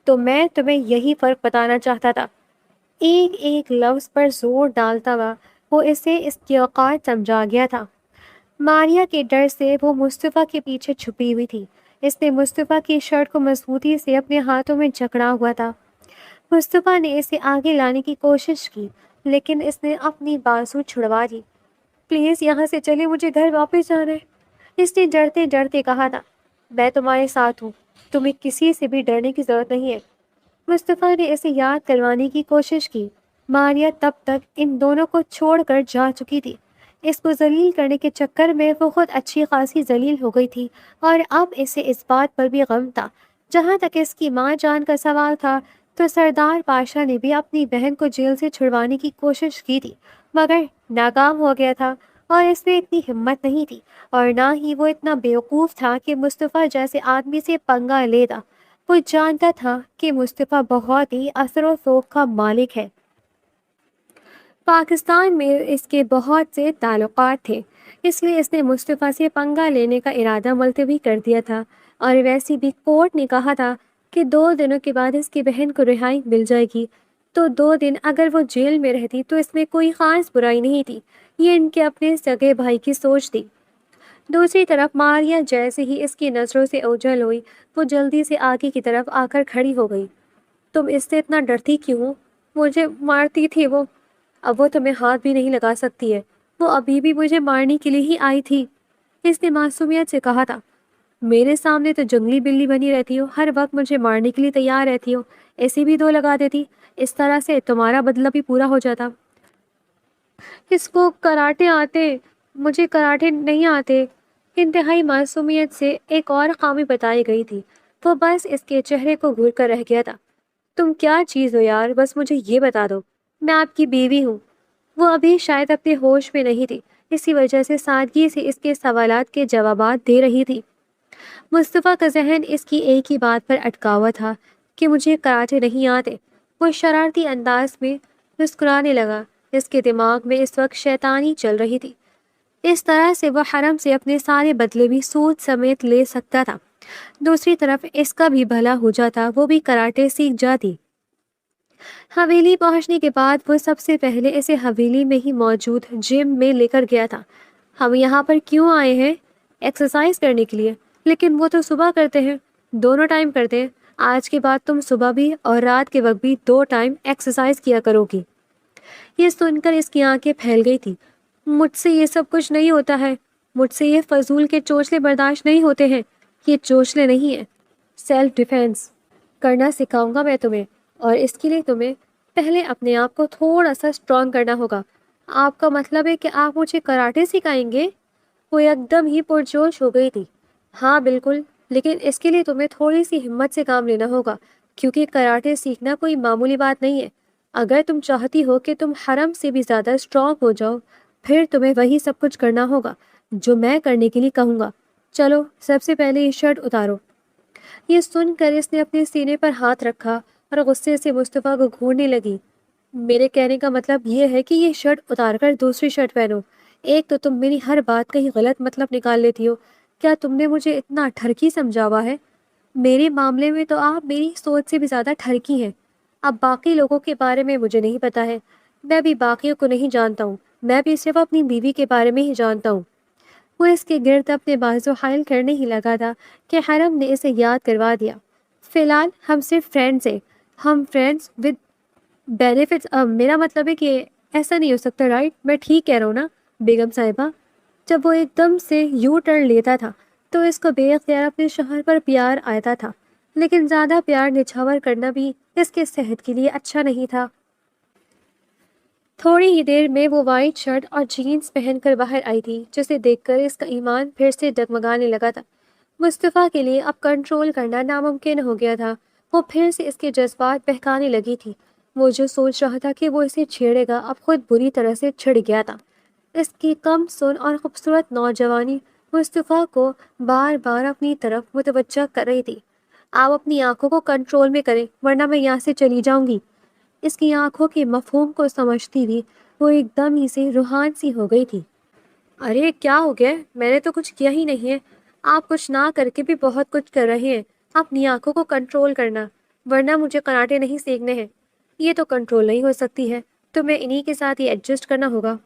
تو میں تمہیں یہی فرق بتانا چاہتا تھا۔ ایک ایک لفظ پر زور ڈالتا ہوا وہ اسے اس کی اوقات سمجھا گیا تھا۔ ماریا کے ڈر سے وہ مصطفیٰ کے پیچھے چھپی ہوئی تھی۔ اس نے مصطفیٰ کی شرٹ کو مضبوطی سے اپنے ہاتھوں میں جکڑا ہوا تھا۔ مصطفیٰ نے اسے آگے لانے کی کوشش کی، لیکن اس نے اپنی بازو چھڑوا دی۔ پلیز یہاں سے چلے، مجھے گھر واپس جانا ہے، اس نے ڈرتے ڈرتے کہا تھا۔ میں تمہارے ساتھ ہوں، تمہیں کسی سے بھی ڈرنے کی ضرورت نہیں ہے، مصطفیٰ نے اسے یاد کروانے کی کوشش کی۔ ماریا تب تک ان دونوں کو چھوڑ کر جا چکی تھی۔ اس کو ذلیل کرنے کے چکر میں وہ خود اچھی خاصی ذلیل ہو گئی تھی، اور اب اسے اس بات پر بھی غم تھا۔ جہاں تک اس کی ماں جان کا سوال تھا تو سردار پاشا نے بھی اپنی بہن کو جیل سے چھڑوانے کی کوشش کی تھی، مگر ناکام ہو گیا تھا، اور اس میں اتنی ہمت نہیں تھی، اور نہ ہی وہ اتنا بیوقوف تھا کہ مصطفیٰ جیسے آدمی سے پنگا لیتا۔ وہ جانتا تھا کہ مصطفیٰ بہت ہی اثر و ذوق کا مالک ہے۔ پاکستان میں اس کے بہت سے تعلقات تھے، اس لیے اس نے مصطفیٰ سے پنگا لینے کا ارادہ ملتوی کر دیا تھا، اور ویسے بھی کورٹ نے کہا تھا کہ 2 دنوں کے بعد اس کی بہن کو رہائی مل جائے گی، تو 2 دن اگر وہ جیل میں رہتی تو اس میں کوئی خاص برائی نہیں تھی۔ یہ ان کے اپنے سگے بھائی کی سوچ تھی۔ دوسری طرف ماریا جیسے ہی اس کی نظروں سے اوجھل ہوئی، وہ جلدی سے آگے کی طرف آ کر کھڑی ہو گئی۔ تم اس سے اتنا ڈرتی کیوں ہو؟ مجھے مارتی تھی وہ، اب وہ تمہیں ہاتھ بھی نہیں لگا سکتی ہے، وہ ابھی بھی مجھے مارنے کے لیے ہی آئی تھی، اس نے معصومیت سے کہا تھا۔ میرے سامنے تو جنگلی بلی بنی رہتی ہو، ہر وقت مجھے مارنے کے لیے تیار رہتی ہو، ایسے بھی 2 لگا دیتی، اس طرح سے تمہارا بدلہ بھی پورا ہو جاتا۔ اس کو کراٹے آتے، مجھے کراٹے نہیں آتے، انتہائی معصومیت سے ایک اور خامی بتائی گئی تھی۔ وہ بس اس کے چہرے کو گھور کر رہ گیا تھا۔ تم کیا چیز ہو یار، بس مجھے یہ بتا دو، میں آپ کی بیوی ہوں۔ وہ ابھی شاید اپنے ہوش میں نہیں تھی، اسی وجہ سے سادگی سے اس کے سوالات کے جوابات دے رہی تھی۔ مصطفیٰ کا ذہن اس کی ایک ہی بات پر اٹکا ہوا تھا کہ مجھے کراٹے نہیں آتے۔ وہ شرارتی انداز میں مسکرانے لگا۔ اس کے دماغ میں اس وقت شیطانی چل رہی تھی۔ اس طرح سے وہ حرم سے اپنے سارے بدلے بھی سود سمیت لے سکتا تھا۔ دوسری طرف اس کا بھی بھلا ہو جاتا، وہ بھی کراٹے سیکھ جاتی۔ حویلی پہنچنے کے بعد وہ سب سے پہلے اسے حویلی میں ہی موجود جم میں لے کر گیا تھا۔ ہم یہاں پر کیوں آئے ہیں؟ ایکسرسائز کرنے کے لیے، لیکن وہ تو صبح کرتے ہیں، دونوں ٹائم کرتے ہیں۔ آج کے بعد تم صبح بھی اور رات کے وقت بھی 2 ٹائم ایکسرسائز کیا کرو گی۔ یہ سن کر اس کی آنکھیں پھیل گئی تھی۔ مجھ سے یہ سب کچھ نہیں ہوتا ہے، مجھ سے یہ فضول کے چوچلے برداشت نہیں ہوتے ہیں۔ یہ چوچلے نہیں ہیں، سیلف ڈیفینس کرنا سکھاؤں گا میں تمہیں، اور اس کے لیے تمہیں پہلے اپنے آپ کو تھوڑا سا اسٹرانگ کرنا ہوگا۔ آپ کا مطلب ہے کہ آپ مجھے کراٹے سکھائیں گے؟ وہ ایک دم ہی پرجوش ہو گئی تھی۔ ہاں بالکل، لیکن اس کے لیے تمہیں تھوڑی سی ہمت سے کام لینا ہوگا، کیونکہ کراٹے سیکھنا کوئی معمولی بات نہیں ہے۔ اگر تم چاہتی ہو کہ تم حرم سے بھی زیادہ اسٹرانگ ہو جاؤ، پھر تمہیں وہی سب کچھ کرنا ہوگا جو میں کرنے کے لیے کہوں گا۔ چلو سب سے پہلے یہ شرٹ اتارو۔ یہ سن کر اس نے اپنے سینے پر ہاتھ رکھا اور غصے سے مصطفیٰ کو گھورنے لگی۔ میرے کہنے کا مطلب یہ ہے کہ یہ شرٹ اتار کر دوسری شرٹ پہنو۔ ایک تو تم میری ہر بات کا ہی غلط مطلب نکال لیتی ہو۔ کیا تم نے مجھے اتنا ٹھرکی سمجھا ہوا ہے؟ میرے معاملے میں تو آپ میری سوچ سے بھی زیادہ ٹھرکی ہیں۔ اب باقی لوگوں کے بارے میں مجھے نہیں پتا ہے، میں بھی باقیوں کو نہیں جانتا ہوں، میں بھی صرف اپنی بیوی کے بارے میں ہی جانتا ہوں۔ وہ اس کے گرد اپنے بازو حائل کرنے ہی لگا تھا کہ حرم نے اسے یاد کروا دیا۔ فی الحال ہم صرف فرینڈز ہیں، ہم فرینڈز ود بینیفٹس۔ میرا مطلب ہے کہ ایسا نہیں ہو سکتا، رائٹ؟ میں ٹھیک کہہ رہا ہوں نا بیگم صاحبہ؟ جب وہ ایک دم سے یو ٹرن لیتا تھا تو اس کو بے اختیار اپنے شوہر پر پیار آتا تھا، لیکن زیادہ پیار نچھاور کرنا بھی اس کے صحت کے لیے اچھا نہیں تھا۔ تھوڑی ہی دیر میں وہ وائٹ شرٹ اور جینز پہن کر باہر آئی تھی، جسے دیکھ کر اس کا ایمان پھر سے ڈگمگانے لگا تھا۔ مصطفیٰ کے لیے اب کنٹرول کرنا ناممکن ہو گیا تھا۔ وہ پھر سے اس کے جذبات بہکانے لگی تھی۔ وہ جو سوچ رہا تھا کہ وہ اسے چھیڑے گا، اب خود بری طرح سے چھڑ گیا تھا۔ اس کی کم سن اور خوبصورت نوجوانی مصطفیٰ کو بار بار اپنی طرف متوجہ کر رہی تھی۔ آپ اپنی آنکھوں کو کنٹرول میں کریں، ورنہ میں یہاں سے چلی جاؤں گی۔ اس کی آنکھوں کے مفہوم کو سمجھتی ہوئی وہ ایک دم ہی سے روحان سی ہو گئی تھی۔ ارے کیا ہو گیا؟ میں نے تو کچھ کیا ہی نہیں ہے۔ آپ کچھ نہ کر کے بھی بہت کچھ کر رہے ہیں۔ اپنی آنکھوں کو کنٹرول کرنا، ورنہ مجھے کراٹے نہیں سیکھنے ہیں۔ یہ تو کنٹرول نہیں ہو سکتی ہے، تو میں انہی کے ساتھ ہی ایڈجسٹ کرنا ہوگا۔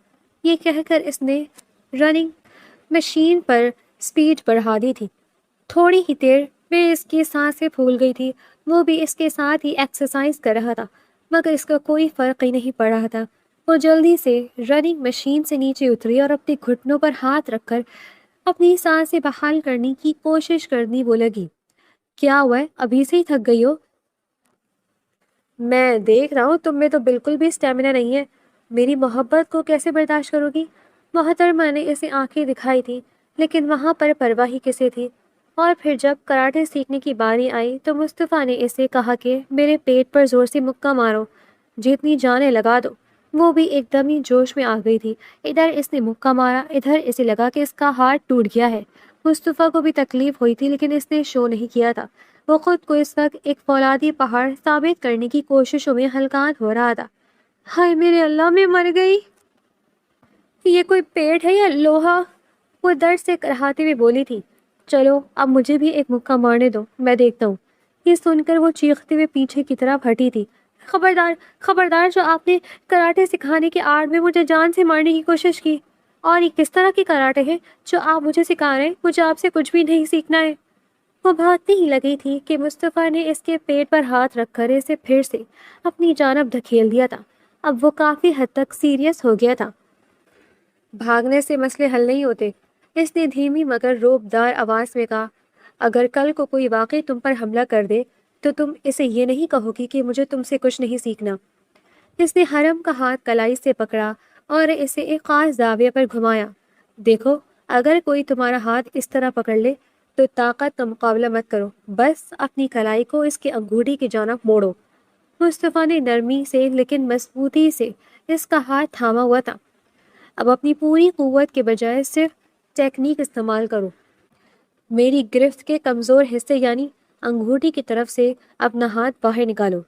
یہ کہہ کر اس نے رننگ مشین پر سپیڈ بڑھا دی تھی۔ تھوڑی ہی دیر میں اس کی سانسیں پھول گئی تھی۔ وہ بھی اس کے ساتھ ہی ایکسرسائز کر رہا تھا، مگر اس کا کوئی فرق ہی نہیں پڑ رہا تھا۔ وہ جلدی سے رننگ مشین سے نیچے اتری اور اپنے گھٹنوں پر ہاتھ رکھ کر اپنی سانسیں بحال کرنے کی کوشش کرنی وہ لگی۔ کیا ہوا ہے؟ ابھی سے ہی تھک گئی ہو؟ میں دیکھ رہا ہوں تم میں تو بالکل بھی اسٹیمنا نہیں ہے۔ میری محبت کو کیسے برداشت کرو گی؟ محترمہ نے اسے آنکھیں دکھائی تھی، لیکن وہاں پر پرواہ ہی کسے تھی۔ اور پھر جب کراٹے سیکھنے کی باری آئی تو مصطفیٰ نے اسے کہا کہ میرے پیٹ پر زور سے مکہ مارو، جتنی جانیں لگا دو۔ وہ بھی ایک دم ہی جوش میں آ گئی تھی۔ ادھر اس نے مکہ مارا، ادھر اسے لگا کہ اس کا ہارٹ ٹوٹ گیا ہے۔ مصطفیٰ کو بھی تکلیف ہوئی تھی، لیکن اس نے شو نہیں کیا تھا۔ وہ خود کو اس وقت ایک فولادی پہاڑ ثابت کرنے کی کوششوں میں ہلکان ہو رہا تھا۔ ہائے میرے اللہ، میں مر گئی! یہ کوئی پیٹ ہے یا لوہا؟ وہ درد سے کراہتے ہوئے بولی تھی۔ چلو اب مجھے بھی ایک مکہ مارنے دو، میں دیکھتا ہوں۔ یہ سن کر وہ چیختے ہوئے پیچھے کی طرف ہٹی تھی۔ خبردار، خبردار! جو آپ نے کراٹے سکھانے کے آڑ میں مجھے جان سے مارنے کی کوشش کی۔ اور یہ کس طرح کے کراٹے ہیں جو آپ مجھے سکھا رہے ہیں؟ مجھے آپ سے کچھ بھی نہیں سیکھنا ہے۔ وہ بھاگتی ہی لگی تھی کہ مصطفیٰ نے اس کے پیٹ پر ہاتھ رکھ کر اسے پھر سے اپنی جانب دھکیل دیا تھا۔ اب وہ کافی حد تک سیریس ہو گیا تھا۔ بھاگنے سے مسئلے حل نہیں ہوتے، اس نے دھیمی مگر روبدار آواز میں کہا۔ اگر کل کو کوئی واقعی تم پر حملہ کر دے تو تم اسے یہ نہیں کہو گی کہ مجھے تم سے کچھ نہیں سیکھنا۔ اس نے حرم کا ہاتھ کلائی سے پکڑا اور اسے ایک خاص زاویے پر گھمایا۔ دیکھو، اگر کوئی تمہارا ہاتھ اس طرح پکڑ لے تو طاقت کا مقابلہ مت کرو، بس اپنی کلائی کو اس کے انگوٹھی کی جانب موڑو۔ مصطفیٰ نے نرمی سے لیکن مضبوطی سے اس کا ہاتھ تھاما ہوا تھا۔ اب اپنی پوری قوت کے بجائے صرف ٹیکنیک استعمال کرو۔ میری گرفت کے کمزور حصے یعنی انگوٹھی کی طرف سے اپنا ہاتھ باہر نکالو۔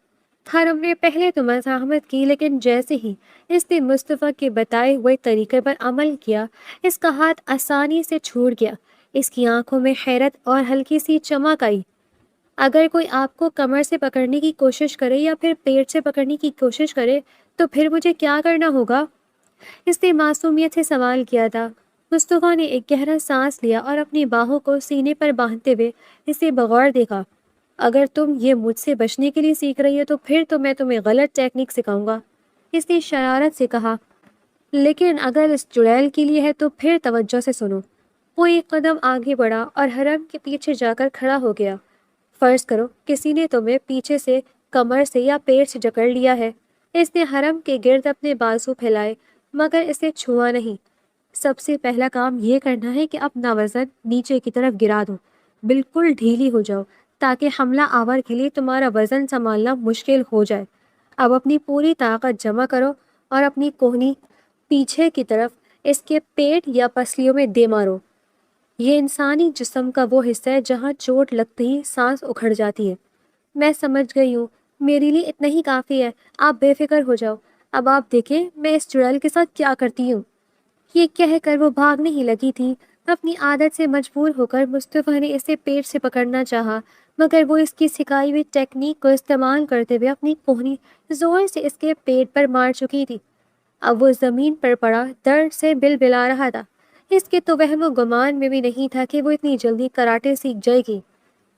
حرم نے پہلے تو مزاحمت کی، لیکن جیسے ہی اس نے مصطفیٰ کے بتائے ہوئے طریقے پر عمل کیا، اس کا ہاتھ آسانی سے چھوٹ گیا۔ اس کی آنکھوں میں حیرت اور ہلکی سی چمک آئی۔ اگر کوئی آپ کو کمر سے پکڑنے کی کوشش کرے یا پھر پیٹ سے پکڑنے کی کوشش کرے تو پھر مجھے کیا کرنا ہوگا؟ اس نے معصومیت سے سوال کیا تھا۔ مصطفیٰ نے ایک گہرا سانس لیا اور اپنی باہوں کو سینے پر باندھتے ہوئے اسے بغور دیکھا۔ اگر تم یہ مجھ سے بچنے کے لیے سیکھ رہی ہو تو پھر تو میں تمہیں غلط ٹیکنیک سکھاؤں گا، اس نے شرارت سے کہا۔ لیکن اگر اس چڑیل کے لیے ہے تو پھر توجہ سے سنو۔ وہ ایک قدم آگے بڑھا اور حرم کے پیچھے جا کر کھڑا ہو گیا۔ فرض کرو کسی نے تمہیں پیچھے سے کمر سے یا پیٹ سے جکڑ لیا ہے۔ اس نے حرم کے گرد اپنے بازو پھیلائے مگر اسے چھوا نہیں۔ سب سے پہلا کام یہ کرنا ہے کہ اپنا وزن نیچے کی طرف گرا دو، بالکل ڈھیلی ہو جاؤ تاکہ حملہ آور کے لیے تمہارا وزن سنبھالنا مشکل ہو جائے۔ اب اپنی پوری طاقت جمع کرو اور اپنی کوہنی پیچھے کی طرف اس کے پیٹ یا پسلیوں میں دے مارو۔ یہ انسانی جسم کا وہ حصہ ہے جہاں چوٹ لگتے ہی سانس اکھڑ جاتی ہے۔ میں سمجھ گئی ہوں، میرے لیے اتنا ہی کافی ہے، آپ بے فکر ہو جاؤ۔ اب آپ دیکھیں میں اس چڑیل کے ساتھ کیا کرتی ہوں۔ یہ کہہ کر وہ بھاگنے ہی لگی تھی۔ اپنی عادت سے مجبور ہو کر مصطفیٰ نے اسے پیٹ سے پکڑنا چاہا مگر وہ اس کی سکھائی ہوئی ٹیکنیک کو استعمال کرتے ہوئے اپنی کوہنی زور سے اس کے پیٹ پر مار چکی تھی۔ اب وہ زمین پر پڑا درد سے بلبلا رہا تھا۔ اس کے تو وہم و گمان میں بھی نہیں تھا کہ وہ اتنی جلدی کراٹے سیکھ جائے گی۔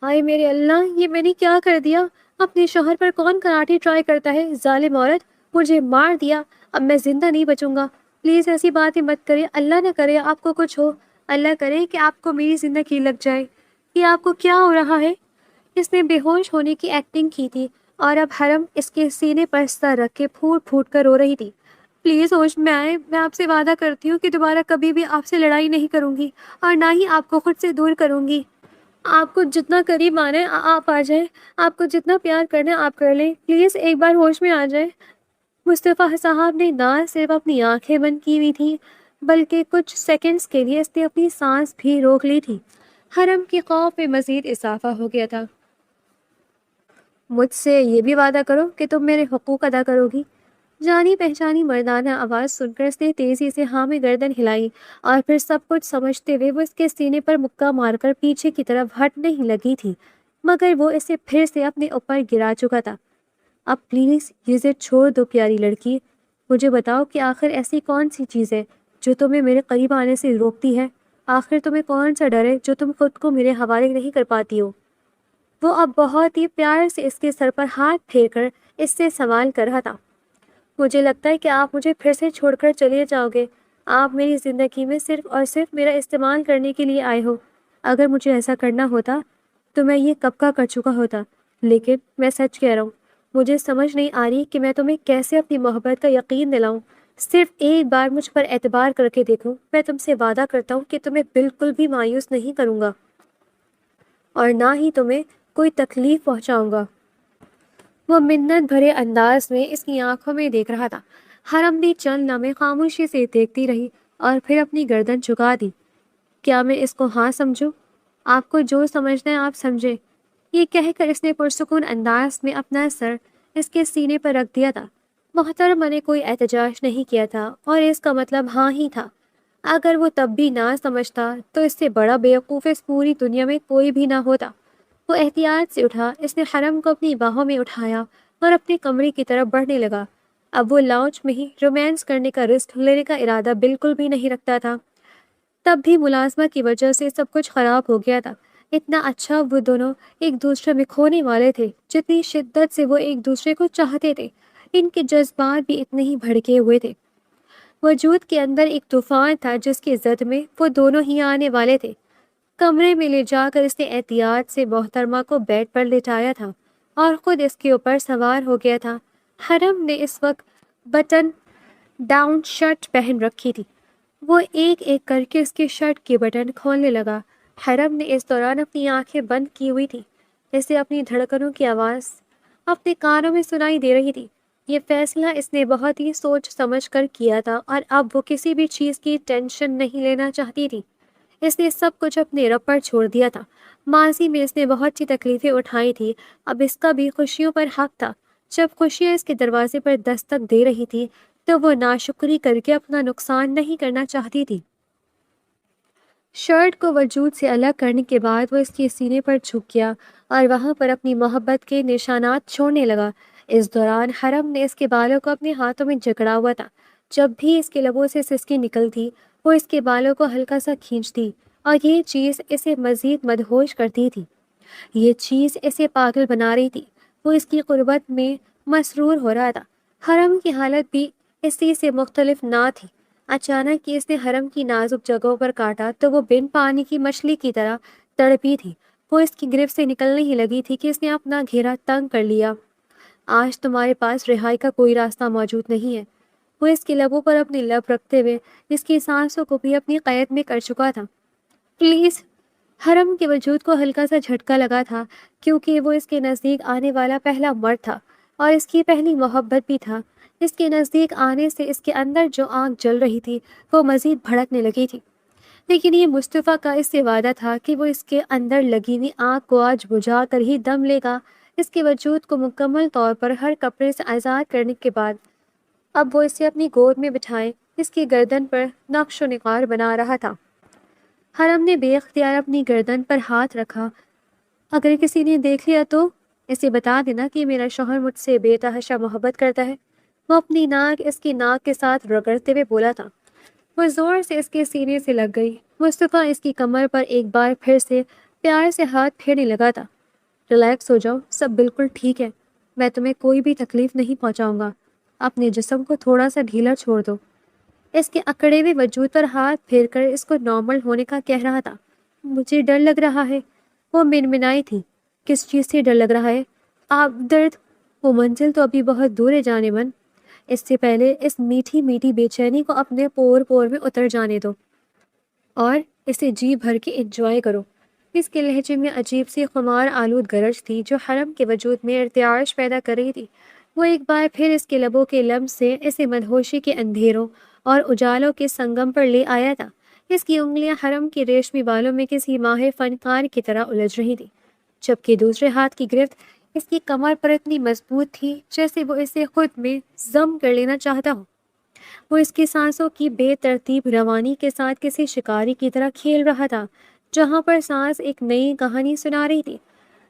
ہائے میرے اللہ، یہ میں نے کیا کر دیا؟ اپنے شوہر پر کون کراٹے ٹرائی کرتا ہے؟ ظالم عورت، مجھے مار دیا، اب میں زندہ نہیں بچوں گا۔ پلیز ایسی باتیں مت کرے، اللہ نہ کرے آپ کو کچھ ہو، اللہ کرے کہ آپ کو میری زندگی لگ جائے۔ یہ آپ کو کیا ہو رہا ہے؟ اس نے بے ہوش ہونے کی ایکٹنگ کی تھی اور اب حرم اس کے سینے پر سر رکھ کے پھوٹ پھوٹ کر رو رہی تھی۔ پلیز ہوش میں آئے، میں آپ سے وعدہ کرتی ہوں کہ دوبارہ کبھی بھی آپ سے لڑائی نہیں کروں گی اور نہ ہی آپ کو خود سے دور کروں گی۔ آپ کو جتنا قریب آنا ہے آپ آ جائیں، آپ کو جتنا پیار کرنا ہے آپ کر لیں، پلیز ایک بار ہوش میں آ جائیں۔ مصطفیٰ صاحب نے نہ صرف اپنی آنکھیں بند کی ہوئی تھیں بلکہ کچھ سیکنڈز کے لیے اس نے اپنی سانس بھی روک لی تھی۔ حرم کے خوف میں مزید اضافہ ہو گیا تھا۔ مجھ سے یہ بھی وعدہ کرو کہ تم میرے حقوق ادا کرو گی۔ جانی پہچانی مردانہ آواز سن کر اس نے تیزی سے ہاں میں گردن ہلائی اور پھر سب کچھ سمجھتے ہوئے وہ اس کے سینے پر مکہ مار کر پیچھے کی طرف ہٹنے ہی لگی تھی مگر وہ اسے پھر سے اپنے اوپر گرا چکا تھا۔ اب پلیز یہ ضد چھوڑ دو پیاری لڑکی، مجھے بتاؤ کہ آخر ایسی کون سی چیز ہے جو تمہیں میرے قریب آنے سے روکتی ہے؟ آخر تمہیں کون سا ڈر ہے جو تم خود کو میرے حوالے نہیں کر پاتی ہو؟ وہ اب بہت ہی پیار سے اس کے سر پر ہاتھ پھیر کر اس سے سوال کر رہا تھا۔ مجھے لگتا ہے کہ آپ مجھے پھر سے چھوڑ کر چلے جاؤ گے۔ آپ میری زندگی میں صرف اور صرف میرا استعمال کرنے کے لیے آئے ہو۔ اگر مجھے ایسا کرنا ہوتا تو میں یہ کب کا کر چکا ہوتا، لیکن میں سچ کہہ رہا ہوں، مجھے سمجھ نہیں آ رہی کہ میں تمہیں کیسے اپنی محبت کا یقین دلاؤں۔ صرف ایک بار مجھ پر اعتبار کر کے دیکھو، میں تم سے وعدہ کرتا ہوں کہ تمہیں بالکل بھی مایوس نہیں کروں گا اور نہ ہی تمہیں کوئی تکلیف پہنچاؤں گا۔ وہ منت بھرے انداز میں اس کی آنکھوں میں دیکھ رہا تھا۔ حرم نے چند لمحے خاموشی سے دیکھتی رہی اور پھر اپنی گردن جھکا دی۔ کیا میں اس کو ہاں سمجھوں؟ آپ کو جو سمجھنا ہے آپ سمجھے، یہ کہہ کر اس نے پرسکون انداز میں اپنا سر اس کے سینے پر رکھ دیا تھا۔ محترمہ نے کوئی احتجاج نہیں کیا تھا اور اس کا مطلب ہاں ہی تھا۔ اگر وہ تب بھی نہ سمجھتا تو اس سے بڑا بیوقوف اس پوری دنیا میں کوئی بھی نہ ہوتا۔ وہ احتیاط سے اٹھا، اس نے حرم کو اپنی باہوں میں اٹھایا اور اپنے کمرے کی طرف بڑھنے لگا۔ اب وہ لاؤنج میں ہی رومانس کرنے کا رسک لینے کا ارادہ بالکل بھی نہیں رکھتا تھا۔ تب بھی ملازمہ کی وجہ سے سب کچھ خراب ہو گیا تھا۔ اتنا اچھا وہ دونوں ایک دوسرے میں کھونے والے تھے، جتنی شدت سے وہ ایک دوسرے کو چاہتے تھے، ان کے جذبات بھی اتنے ہی بھڑکے ہوئے تھے۔ وجود کے اندر ایک طوفان تھا جس کی زد میں وہ دونوں ہی آنے والے تھے۔ کمرے میں لے جا کر اس نے احتیاط سے محترمہ کو بیڈ پر لٹایا تھا اور خود اس کے اوپر سوار ہو گیا تھا۔ حرم نے اس وقت بٹن ڈاؤن شرٹ پہن رکھی تھی۔ وہ ایک ایک کر کے اس کے شرٹ کے بٹن کھولنے لگا۔ حرم نے اس دوران اپنی آنکھیں بند کی ہوئی تھی۔ اسے اپنی دھڑکنوں کی آواز اپنے کانوں میں سنائی دے رہی تھی۔ یہ فیصلہ اس نے بہت ہی سوچ سمجھ کر کیا تھا اور اب وہ کسی بھی چیز کی ٹینشن نہیں لینا چاہتی تھی۔ اس نے سب کچھ اپنے رب پر چھوڑ دیا تھا۔ ماضی میں اس نے بہت سی تکلیفیں اٹھائی تھی، اب اس کا بھی خوشیوں پر حق تھا۔ جب خوشیاں اس کے دروازے پر دستک دے رہی تھی تو وہ ناشکری کر کے اپنا نقصان نہیں کرنا چاہتی تھی۔ شرٹ کو وجود سے الگ کرنے کے بعد وہ اس کے سینے پر جھک گیا اور وہاں پر اپنی محبت کے نشانات چھوڑنے لگا۔ اس دوران حرم نے اس کے بالوں کو اپنے ہاتھوں میں جکڑا ہوا تھا۔ جب بھی اس کے لبوں سے سسکی نکلتی وہ اس کے بالوں کو ہلکا سا کھینچتی اور یہ چیز اسے مزید مدہوش کرتی تھی۔ یہ چیز اسے پاگل بنا رہی تھی۔ وہ اس کی قربت میں مسرور ہو رہا تھا۔ حرم کی حالت بھی اسی سے مختلف نہ تھی۔ اچانک اس نے حرم کی نازک جگہوں پر کاٹا تو وہ بن پانی کی مچھلی کی طرح تڑپی تھی۔ وہ اس کی گرفت سے نکلنے ہی لگی تھی کہ اس نے اپنا گھیرا تنگ کر لیا۔ آج تمہارے پاس رہائی کا کوئی راستہ موجود نہیں ہے۔ وہ اس کے لبوں پر اپنی لب رکھتے ہوئے اس کی سانسوں کو بھی اپنی قید میں کر چکا تھا۔ پلیز۔ حرم کے وجود کو ہلکا سا جھٹکا لگا تھا کیونکہ وہ اس کے نزدیک آنے والا پہلا مرد تھا اور اس کی پہلی محبت بھی تھا۔ اس کے نزدیک آنے سے اس کے اندر جو آگ جل رہی تھی وہ مزید بھڑکنے لگی تھی، لیکن یہ مصطفیٰ کا اس سے وعدہ تھا کہ وہ اس کے اندر لگی ہوئی آگ کو آج بجھا کر ہی دم لے گا۔ اس کے وجود کو مکمل طور پر ہر کپڑے سے آزاد کرنے کے بعد اب وہ اسے اپنی گود میں بٹھائے اس کی گردن پر نقش و نگار بنا رہا تھا۔ حرم نے بے اختیار اپنی گردن پر ہاتھ رکھا۔ اگر کسی نے دیکھ لیا تو اسے بتا دینا کہ میرا شوہر مجھ سے بے تحاشا محبت کرتا ہے۔ وہ اپنی ناک اس کی ناک کے ساتھ رگڑتے ہوئے بولا تھا۔ وہ زور سے اس کے سینے سے لگ گئی۔ مصطفیٰ اس کی کمر پر ایک بار پھر سے پیار سے ہاتھ پھیرنے لگا تھا۔ ریلیکس ہو جاؤ، سب بالکل ٹھیک ہے، میں تمہیں کوئی بھی تکلیف نہیں پہنچاؤں گا، اپنے جسم کو تھوڑا سا ڈھیلا چھوڑ دو۔ اس کے اکڑے ہوئے وجود پر ہاتھ پھیر کر اس کو نارمل ہونے کا کہہ رہا تھا۔ مجھے ڈر لگ رہا ہے، وہ منمنائی تھی۔ کس چیز سے ڈر لگ رہا ہے؟ آپ درد؟ وہ منزل تو ابھی بہت دور ہے جانے من، اس سے پہلے اس میٹھی میٹھی بے چینی کو اپنے پور پور میں اتر جانے دو اور اسے جی بھر کے انجوائے کرو۔ اس کے لہجے میں عجیب سی خمار آلود گرج تھی جو حرم کے وجود میں ارتعاش پیدا کر رہی تھی۔ وہ ایک بار پھر اس کے لبوں کے لمس سے اسے مدہوشی کے اندھیروں اور اجالوں کے سنگم پر لے آیا تھا۔ اس کی انگلیاں حرم کے ریشمی بالوں میں کسی ماہر فنکار کی طرح الجھ رہی تھی، جبکہ دوسرے ہاتھ کی گرفت اس کی کمر پر اتنی مضبوط تھی جیسے وہ اسے خود میں ضم کر لینا چاہتا ہو۔ وہ اس کی سانسوں کی بے ترتیب روانی کے ساتھ کسی شکاری کی طرح کھیل رہا تھا جہاں پر سانس ایک نئی کہانی سنا رہی تھی۔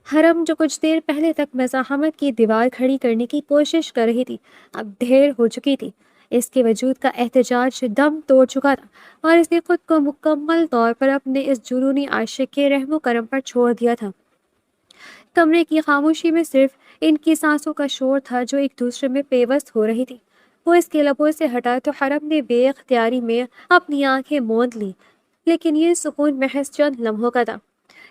حرم جو کچھ دیر پہلے تک مزاحمت کی دیوار کھڑی کرنے کی کوشش کر رہی تھی اب ڈھیر ہو چکی تھی۔ اس کے وجود کا احتجاج دم توڑ چکا تھا اور اس نے خود کو مکمل طور پر اپنے اس جنونی عاشق کے رحم و کرم پر چھوڑ دیا تھا۔ کمرے کی خاموشی میں صرف ان کی سانسوں کا شور تھا جو ایک دوسرے میں پیوست ہو رہی تھی۔ وہ اس کے لبوں سے ہٹا تو حرم نے بے اختیاری میں اپنی آنکھیں موند لی، لیکن یہ سکون محض چند لمحوں کا تھا۔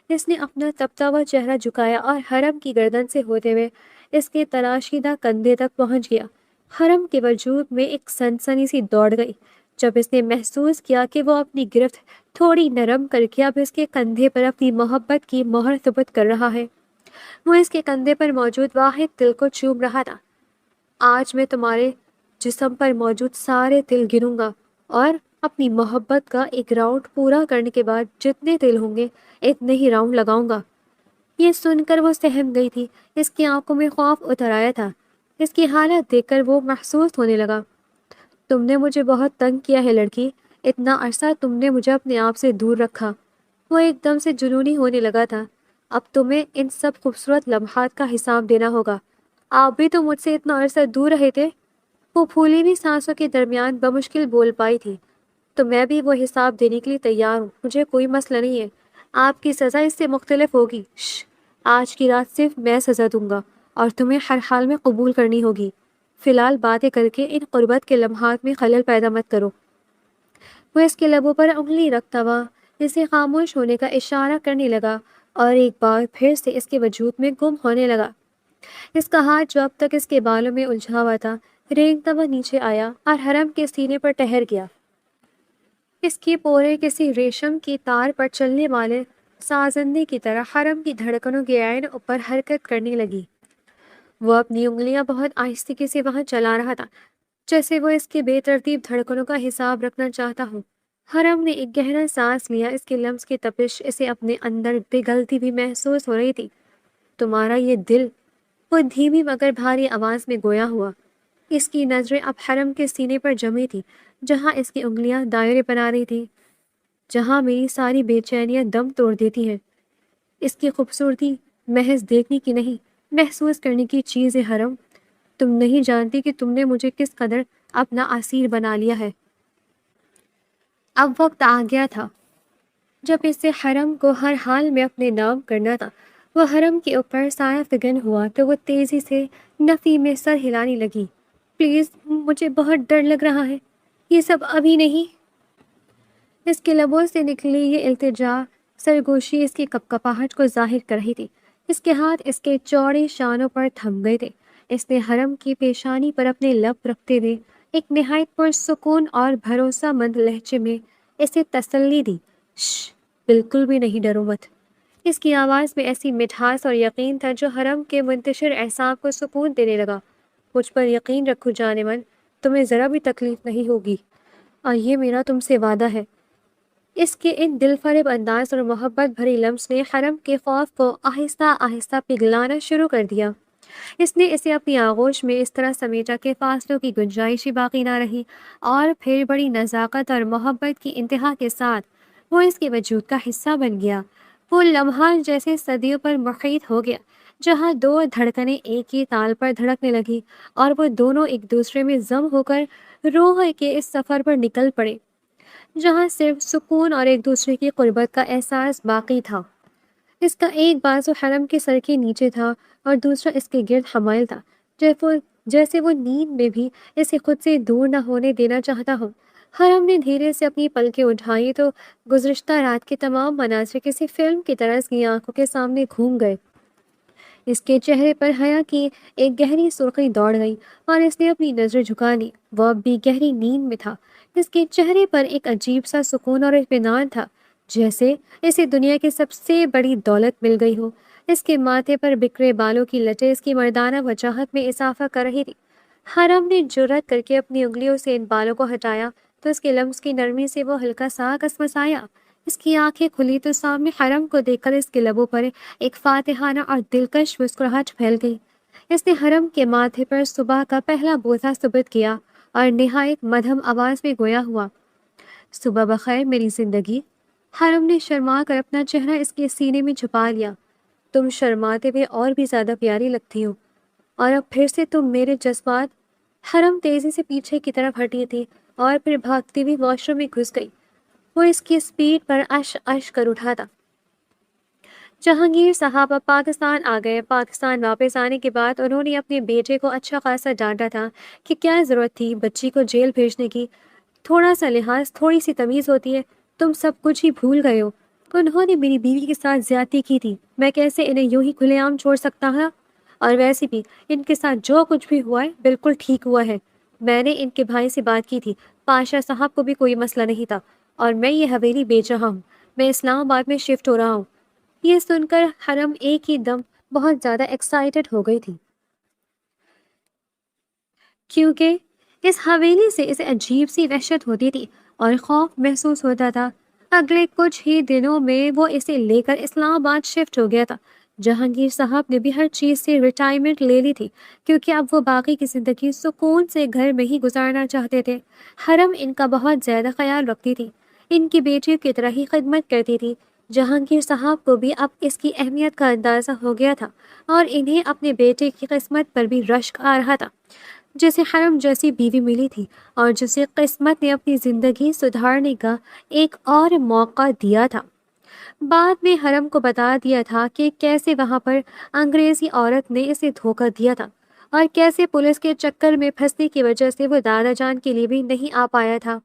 اس نے اپنا تپتا ہوا چہرہ جھکایا اور حرم کی گردن سے ہوتے ہوئے اس کے تراشیدہ کندھے تک پہنچ گیا۔ حرم کے وجود میں ایک سنسنی سی دوڑ گئی جب اس نے محسوس کیا کہ وہ اپنی گرفت تھوڑی نرم کر کے اب اس کے کندھے پر اپنی محبت کی مہر ثبت کر رہا ہے۔ وہ اس کے کندھے پر موجود واحد تل کو چوم رہا تھا۔ آج میں تمہارے جسم پر موجود سارے تل گنوں گا اور اپنی محبت کا ایک راؤنڈ پورا کرنے کے بعد جتنے تل ہوں گے اتنے ہی راؤنڈ لگاؤں گا۔ یہ سن کر وہ سہم گئی تھی۔ اس کی آنکھوں میں خوف اتر آیا تھا۔ اس کی حالت دیکھ کر وہ محسوس ہونے لگا، تم نے مجھے بہت تنگ کیا ہے لڑکی، اتنا عرصہ تم نے مجھے اپنے آپ سے دور رکھا۔ وہ ایک دم سے جنونی ہونے لگا تھا۔ اب تمہیں ان سب خوبصورت لمحات کا حساب دینا ہوگا۔ آپ بھی تو مجھ سے اتنا عرصہ دور رہے تھے۔ وہ پھولی ہوئی سانسوں کے درمیان بمشکل بول پائی تھی، تو میں بھی وہ حساب دینے کے لیے تیار ہوں، مجھے کوئی مسئلہ نہیں ہے۔ آپ کی سزا اس سے مختلف ہوگی۔ آج کی رات صرف میں سزا دوں گا اور تمہیں ہر حال میں قبول کرنی ہوگی۔ فی الحال باتیں کر کے ان قربت کے لمحات میں خلل پیدا مت کرو۔ وہ اس کے لبوں پر انگلی رکھتا ہوا اسے خاموش ہونے کا اشارہ کرنے لگا اور ایک بار پھر سے اس کے وجود میں گم ہونے لگا۔ اس کا ہاتھ جو اب تک اس کے بالوں میں الجھا ہوا تھا رینگتا ہوا نیچے آیا اور حرم کے سینے پر ٹہر گیا۔ اس کی پورے کسی ریشم کی تار پر چلنے والے سازندے کی طرح حرم کی دھڑکنوں کے عین اوپر حرکت کرنے لگی۔ وہ اپنی انگلیاں بہت آہستگی سے وہاں چلا رہا تھا، جیسے وہ اس کے بے ترتیب دھڑکنوں کا حساب رکھنا چاہتا ہوں۔ حرم نے ایک گہرا سانس لیا، اس کے لمس کی تپش اسے اپنے اندر پگھلتی ہوئی محسوس ہو رہی تھی۔ تمہارا یہ دل، وہ دھیمی مگر بھاری آواز میں گویا ہوا۔ اس کی نظریں اب حرم کے سینے پر جمی تھی، جہاں اس کی انگلیاں دائرے بنا رہی تھی، جہاں میری ساری بے چینیاں دم توڑ دیتی ہیں۔ اس کی خوبصورتی محض دیکھنے کی نہیں، محسوس کرنے کی چیز ہے حرم۔ تم نہیں جانتی کہ تم نے مجھے کس قدر اپنا اسیر بنا لیا ہے۔ اب وقت آ گیا تھا جب اسے حرم کو ہر حال میں اپنے نام کرنا تھا۔ وہ حرم کے اوپر سایہ فگن ہوا تو وہ تیزی سے نفی میں سر ہلانے لگی۔ پلیز، مجھے بہت ڈر لگ رہا ہے، یہ سب ابھی نہیں۔ اس کے لبوں سے نکلی یہ التجا سرگوشی اس کی کپکپاہٹ کو ظاہر کر رہی تھی۔ اس کے ہاتھ اس کے چوڑے شانوں پر تھم گئے تھے۔ اس نے حرم کی پیشانی پر اپنے لب رکھتے ہوئے ایک نہایت پرسکون اور بھروسہ مند لہجے میں اسے تسلی دی۔ شش، بالکل بھی نہیں ڈرو مت۔ اس کی آواز میں ایسی مٹھاس اور یقین تھا جو حرم کے منتشر اعصاب کو سکون دینے لگا۔ مجھ پر یقین رکھو جان من، تمہیں ذرا بھی تکلیف نہیں ہوگی، اور یہ میرا تم سے وعدہ ہے۔ اس کے ان دل فریب انداز اور محبت بھری لمس نے حرم کے خوف کو آہستہ آہستہ پگھلانا شروع کر دیا۔ اس نے اسے اپنی آغوش میں اس طرح سمیٹا کہ فاصلوں کی گنجائش ہی باقی نہ رہی، اور پھر بڑی نزاکت اور محبت کی انتہا کے ساتھ وہ اس کے وجود کا حصہ بن گیا۔ وہ لمحہ جیسے صدیوں پر محیط ہو گیا، جہاں دو دھڑکنیں ایک ہی تال پر دھڑکنے لگی اور وہ دونوں ایک دوسرے میں ضم ہو کر روح کے اس سفر پر نکل پڑے، جہاں صرف سکون اور ایک دوسرے کی قربت کا احساس باقی تھا۔ اس کا ایک بازو حرم کے سر کے نیچے تھا اور دوسرا اس کے گرد حمائل تھا، جیسے وہ نیند میں بھی اسے خود سے دور نہ ہونے دینا چاہتا ہو۔ حرم نے دھیرے سے اپنی پلکیں اٹھائی تو گزشتہ رات کے تمام مناظر کسی فلم کی طرح اس کی آنکھوں کے سامنے گھوم گئے۔ اس کے چہرے پر حیا کی ایک گہری سرخی دوڑ گئی اور اس نے اپنی نظر جھکا لی۔ وہ اب بھی گہری نیند میں تھا۔ اس کے چہرے پر ایک عجیب سا سکون اور اطمینان تھا، جیسے اسے دنیا کی سب سے بڑی دولت مل گئی ہو۔ اس کے ماتھے پر بکھرے بالوں کی لٹیں اس کی مردانہ وجاہت میں اضافہ کر رہی تھی۔ حرم نے جرأت کر کے اپنی انگلیوں سے ان بالوں کو ہٹایا تو اس کے لمس کی نرمی سے وہ ہلکا سا کسمسایا۔ اس کی آنکھیں کھلی تو سامنے حرم کو دیکھ کر اس کے لبوں پر ایک فاتحانہ اور دلکش مسکراہٹ پھیل گئی۔ اس نے حرم کے ماتھے پر صبح کا پہلا بوسہ ثابت کیا اور نہایت مدھم آواز میں گویا ہوا، صبح بخیر میری زندگی۔ حرم نے شرما کر اپنا چہرہ اس کے سینے میں چھپا لیا۔ تم شرماتے ہوئے اور بھی زیادہ پیاری لگتی ہو، اور اب پھر سے تم میرے جذبات۔ حرم تیزی سے پیچھے کی طرف ہٹی تھی اور پھر بھاگتی ہوئی واش روم میں گھس گئی۔ وہ اس کی سپیڈ پر اش اش کر اٹھا تھا۔ جہانگیر صاحب اب پاکستان آ گئے۔ پاکستان واپس آنے کے بعد انہوں نے اپنے بیٹے کو اچھا خاصا ڈانٹا تھا کہ کیا ضرورت تھی بچی کو جیل بھیجنے کی، تھوڑا سا لحاظ، تھوڑی سی تمیز ہوتی ہے، تم سب کچھ ہی بھول گئے ہو۔ انہوں نے میری بیوی کے ساتھ زیادتی کی تھی، میں کیسے انہیں یوں ہی کھلے عام چھوڑ سکتا تھا؟ اور ویسے بھی ان کے ساتھ جو کچھ بھی ہوا ہے بالکل ٹھیک ہوا ہے۔ میں نے ان کے بھائی سے بات کی تھی، پاشا صاحب کو بھی کوئی مسئلہ نہیں تھا، اور میں یہ حویلی بیچ رہا ہوں، میں اسلام آباد میں شفٹ ہو رہا ہوں۔ یہ سن کر حرم ایک ہی دم بہت زیادہ ایکسائٹڈ ہو گئی تھی، کیونکہ اس حویلی سے اسے عجیب سی وحشت ہوتی تھی اور خوف محسوس ہوتا تھا۔ اگلے کچھ ہی دنوں میں وہ اسے لے کر اسلام آباد شفٹ ہو گیا تھا۔ جہانگیر صاحب نے بھی ہر چیز سے ریٹائرمنٹ لے لی تھی، کیونکہ اب وہ باقی کی زندگی سکون سے گھر میں ہی گزارنا چاہتے تھے۔ حرم ان کا بہت زیادہ خیال رکھتی تھی، ان کی بیٹیوں کی طرح ہی خدمت کرتی تھی۔ جہانگیر صاحب کو بھی اب اس کی اہمیت کا اندازہ ہو گیا تھا اور انہیں اپنے بیٹے کی قسمت پر بھی رشک آ رہا تھا، جسے حرم جیسی بیوی ملی تھی اور جسے قسمت نے اپنی زندگی سدھارنے کا ایک اور موقع دیا تھا۔ بعد میں حرم کو بتا دیا تھا کہ کیسے وہاں پر انگریزی عورت نے اسے دھوکہ دیا تھا اور کیسے پولیس کے چکر میں پھنسنے کی وجہ سے وہ دادا جان کے لیے بھی نہیں آ پایا تھا۔